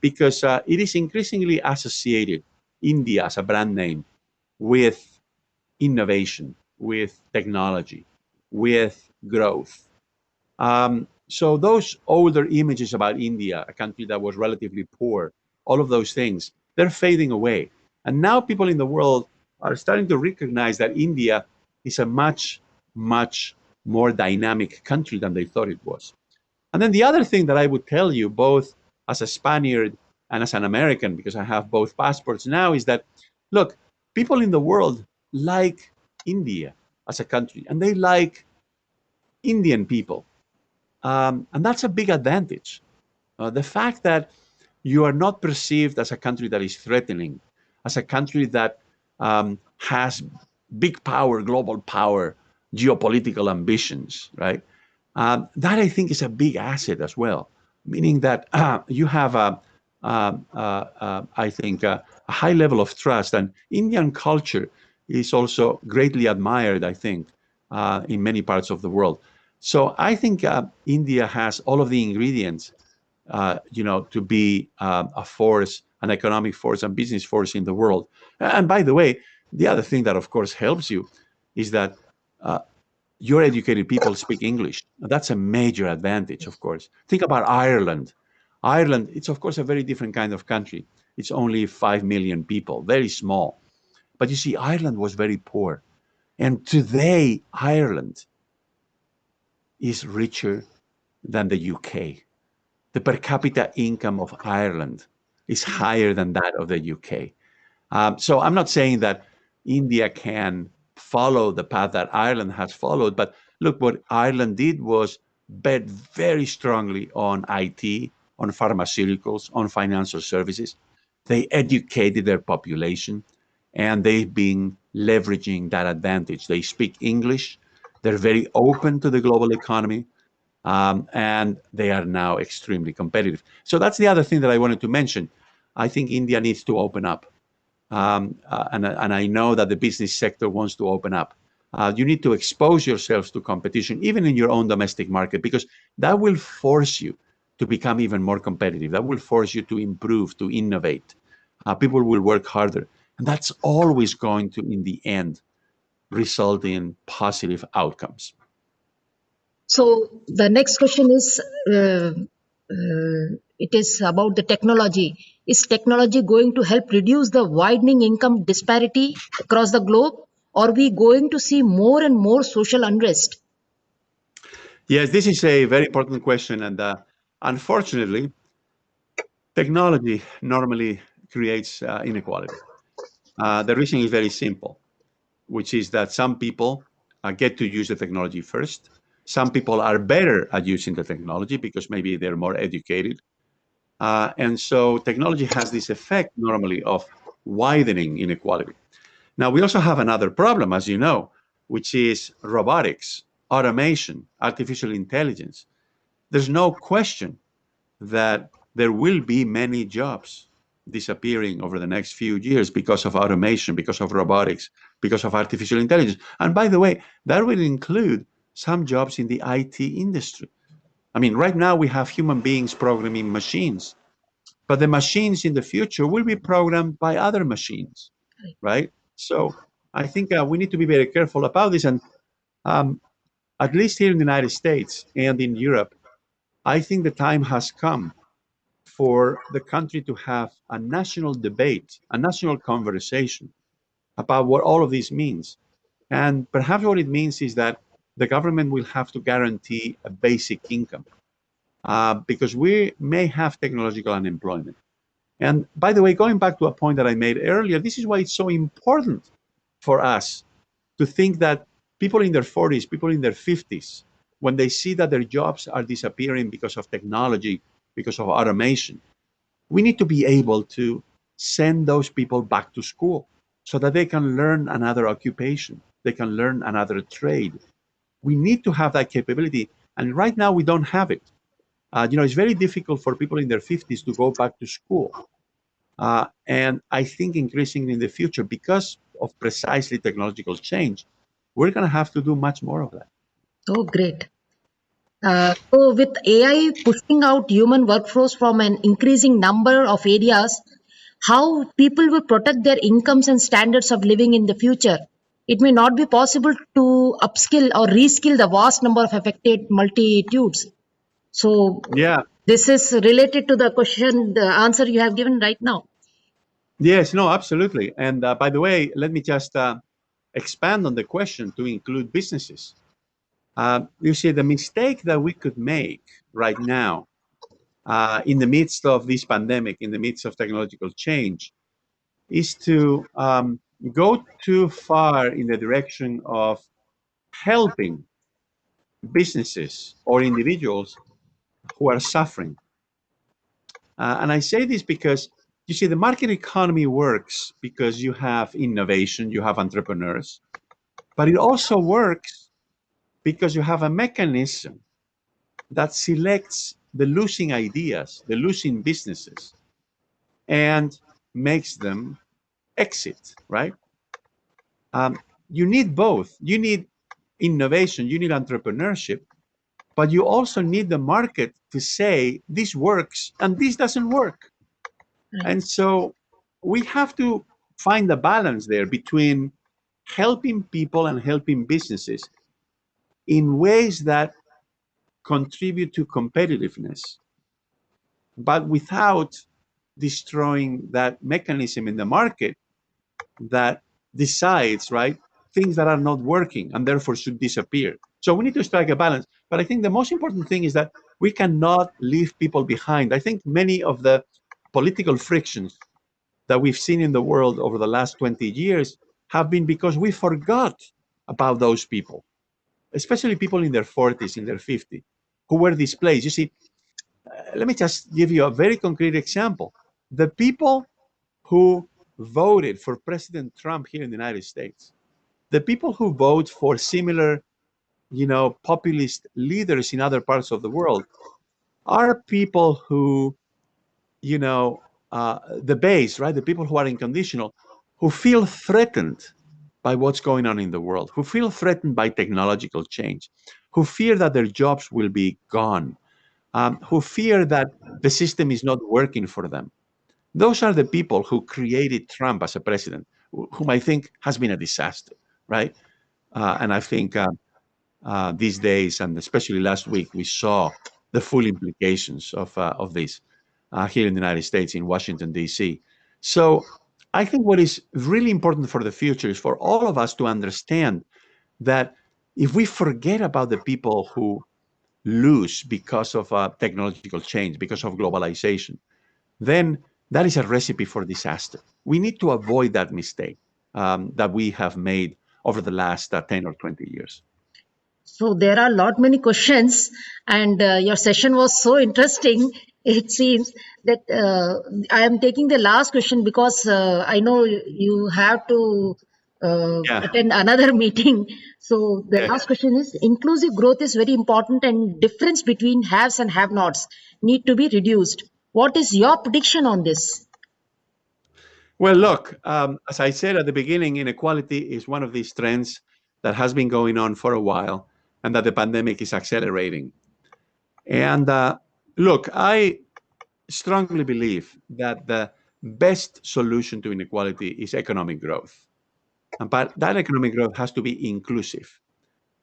because it is increasingly associated, India as a brand name, with innovation, with technology, with growth. So those older images about India, a country that was relatively poor, all of those things, they're fading away. And now people in the world are starting to recognize that India is a much, much more dynamic country than they thought it was. And then the other thing that I would tell you, both as a Spaniard and as an American, because I have both passports now, is that look, people in the world like India as a country, and they like Indian people. And that's a big advantage. The fact that you are not perceived as a country that is threatening, as a country that has big power, global power, geopolitical ambitions, right? That I think is a big asset as well, meaning that you have I think, a high level of trust. And Indian culture is also greatly admired, I think, in many parts of the world. So I think India has all of the ingredients, to be a force, an economic force, and business force in the world. And by the way, the other thing that, of course, helps you is that uh, your educated people speak English. That's a major advantage, of course. Think about Ireland. Ireland, it's of course a very different kind of country. It's only 5 million people, very small. But you see, Ireland was very poor. And today, Ireland is richer than the UK. The per capita income of Ireland is higher than that of the UK. So I'm not saying that India can follow the path that Ireland has followed, but look, what Ireland did was bet very strongly on IT, on pharmaceuticals, on financial services. They educated their population, and they've been leveraging that advantage. They speak English. They're very open to the global economy, and they are now extremely competitive. So that's the other thing that I wanted to mention. I think India needs to open up, and I know that the business sector wants to open up. You need to expose yourselves to competition, even in your own domestic market, because that will force you to become even more competitive. That will force you to improve, to innovate. People will work harder. And that's always going to, in the end, result in positive outcomes. So the next question is, it is about the technology. Is technology going to help reduce the widening income disparity across the globe? Or are we going to see more and more social unrest? Yes, this is a very important question. And unfortunately, technology normally creates inequality. The reason is very simple, which is that some people get to use the technology first. Some people are better at using the technology because maybe they're more educated. And so technology has this effect normally of widening inequality. Now, we also have another problem, as you know, which is robotics, automation, artificial intelligence. There's no question that there will be many jobs disappearing over the next few years because of automation, because of robotics, because of artificial intelligence. And by the way, that will include some jobs in the IT industry. I mean, right now we have human beings programming machines, but the machines in the future will be programmed by other machines, right? So I think we need to be very careful about this. And um, at least here in the United States and in Europe, I think the time has come for the country to have a national debate, a national conversation about what all of this means. And perhaps what it means is that the government will have to guarantee a basic income, because we may have technological unemployment. And by the way, going back to a point that I made earlier, this is why it's so important for us to think that people in their 40s, people in their 50s, when they see that their jobs are disappearing because of technology, because of automation, we need to be able to send those people back to school so that they can learn another occupation, they can learn another trade. We need to have that capability. And right now, we don't have it. It's very difficult for people in their 50s to go back to school. And I think increasingly in the future, because of precisely technological change, we're going to have to do much more of that. Oh, great. So with AI pushing out human workforce from an increasing number of areas, how people will protect their incomes and standards of living in the future? It may not be possible to upskill or reskill the vast number of affected multitudes. So Yeah. this is related to the question, the answer you have given right now. Yes, no, absolutely. And by the way, let me just expand on the question to include businesses. You see, the mistake that we could make right now, in the midst of this pandemic, in the midst of technological change, is to go too far in the direction of helping businesses or individuals who are suffering. And I say this because you see, the market economy works because you have innovation, you have entrepreneurs, but it also works because you have a mechanism that selects the losing ideas, the losing businesses, and makes them exit, right? You need both. You need innovation, you need entrepreneurship, but you also need the market to say this works and this doesn't work. Right. And so we have to find a balance there between helping people and helping businesses in ways that contribute to competitiveness, but without destroying that mechanism in the market that decides, right, things that are not working and therefore should disappear. So we need to strike a balance. But I think the most important thing is that we cannot leave people behind. I think many of the political frictions that we've seen in the world over the last 20 years have been because we forgot about those people, especially people in their 40s, in their 50s, who were displaced. You see, let me just give you a very concrete example. The people who voted for President Trump here in the United States, the people who vote for similar, populist leaders in other parts of the world are people who, you know, the base, right? The people who are unconditional, who feel threatened by what's going on in the world, who feel threatened by technological change, who fear that their jobs will be gone, who fear that the system is not working for them. Those are the people who created Trump as a president, whom I think has been a disaster, right? And I think these days, and especially last week, we saw the full implications of this here in the United States, in Washington, D.C. So I think what is really important for the future is for all of us to understand that if we forget about the people who lose because of technological change, because of globalization, then that is a recipe for disaster. We need to avoid that mistake that we have made over the last 10 or 20 years. So there are a lot many questions, and your session was so interesting. It seems that I am taking the last question because I know you have to Yeah. attend another meeting. So the Yeah. last question is: inclusive growth is very important, and difference between haves and have-nots need to be reduced. What is your prediction on this? Well, look, as I said at the beginning, inequality is one of these trends that has been going on for a while and that the pandemic is accelerating. And look, I strongly believe that the best solution to inequality is economic growth. But that economic growth has to be inclusive.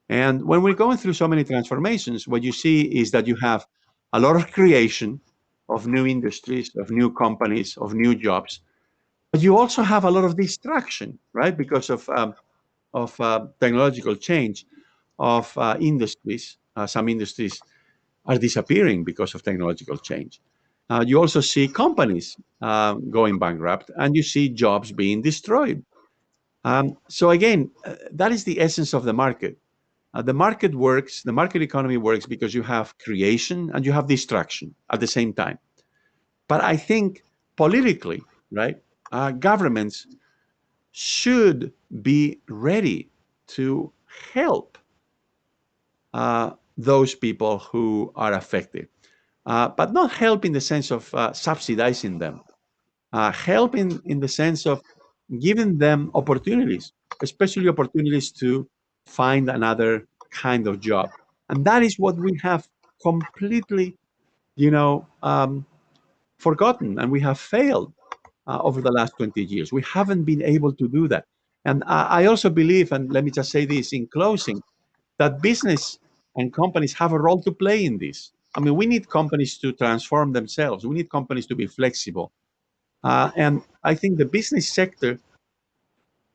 And when we're going through so many transformations, what you see is that you have a lot of creation of new industries, of new companies, of new jobs. But you also have a lot of distraction, right? Because of technological change of industries. Some industries are disappearing because of technological change. You also see companies going bankrupt, and you see jobs being destroyed. So again, that is the essence of the market. The market works, the market economy works because you have creation and you have distraction at the same time. But I think politically, right, governments should be ready to help those people who are affected, but not help in the sense of subsidizing them, help in the sense of giving them opportunities, especially opportunities to find another kind of job. And that is what we have completely, forgotten, and we have failed over the last 20 years. We haven't been able to do that. And I also believe, and let me just say this in closing, that business and companies have a role to play in this. I mean, we need companies to transform themselves. We need companies to be flexible. And I think the business sector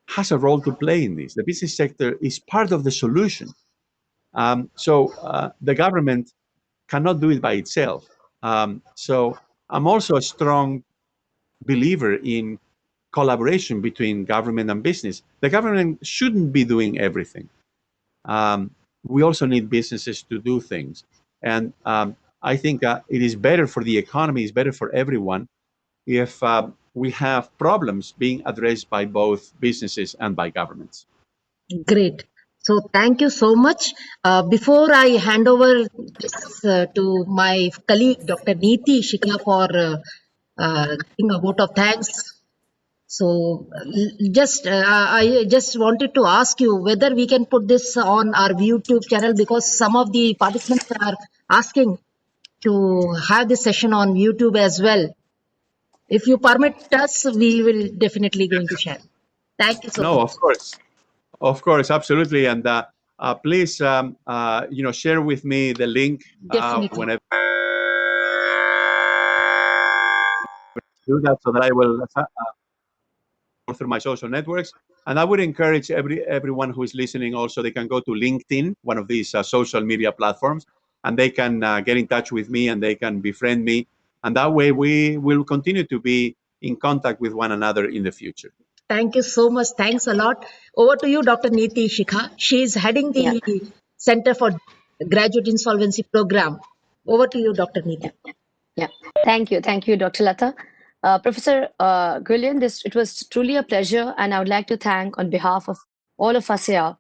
has a role to play in this. The business sector is part of the solution. So the government cannot do it by itself. So I'm also a strong believer in collaboration between government and business. The government shouldn't be doing everything. we also need businesses to do things. And I think it is better for the economy, it's better for everyone if we have problems being addressed by both businesses and by governments. Great. So thank you so much. Before I hand over this to my colleague, Dr. Neeti Shikha, for giving a vote of thanks. So I just wanted to ask you whether we can put this on our YouTube channel, because some of the participants are asking to have this session on YouTube as well. If you permit us, we will definitely going to share. Thank you so No, much. of course, absolutely. And please, share with me the link Definitely. whenever you do that, so that I will through my social networks. And I would encourage everyone who is listening also, they can go to LinkedIn, one of these social media platforms, and they can get in touch with me and they can befriend me. And that way we will continue to be in contact with one another in the future. Thank you so much. Thanks a lot. Over to you, Dr. Neeti Shikha. She is heading Yeah, the Center for Graduate Insolvency Program. Over to you, Dr. yeah, Neeti. yeah. Thank you, Dr. Lata. Professor Gullein, it was truly a pleasure, and I would like to thank on behalf of all of us here.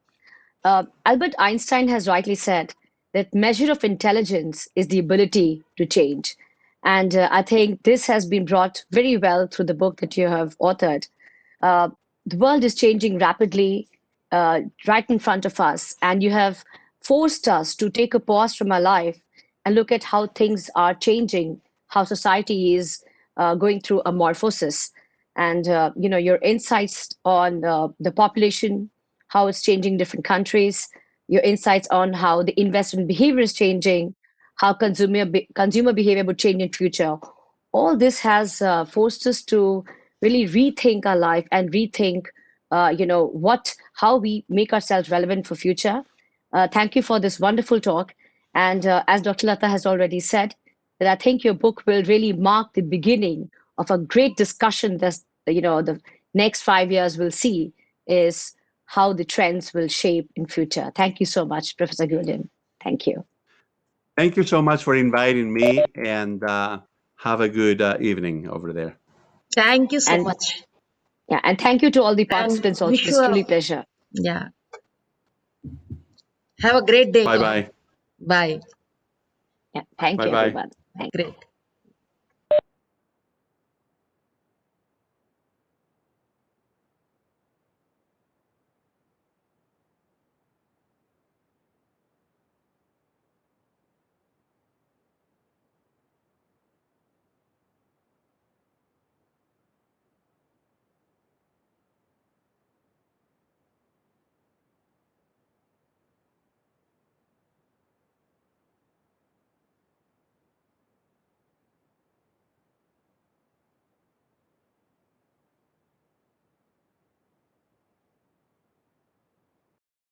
Albert Einstein has rightly said that measure of intelligence is the ability to change. And I think this has been brought very well through the book that you have authored. Uh, the world is changing rapidly right in front of us, and you have forced us to take a pause from our life and look at how things are changing, how society is going through a morphosis, and your insights on the population, how it's changing in different countries, your insights on how the investment behavior is changing, how consumer behavior would change in future. All this has forced us to really rethink our life and rethink, how we make ourselves relevant for future. Thank you for this wonderful talk. And as Dr. Lata has already said, that I think your book will really mark the beginning of a great discussion that the next 5 years will see is how the trends will shape in future. Thank you so much, Professor Gullein. Thank you. Thank you so much for inviting me, and have a good evening over there. Thank you so And much. yeah, and thank you to all the And participants also. wish you It's truly a pleasure. yeah. Have a great day. Bye bye. Bye. Yeah, thank Bye you, bye. everyone. Thank Great.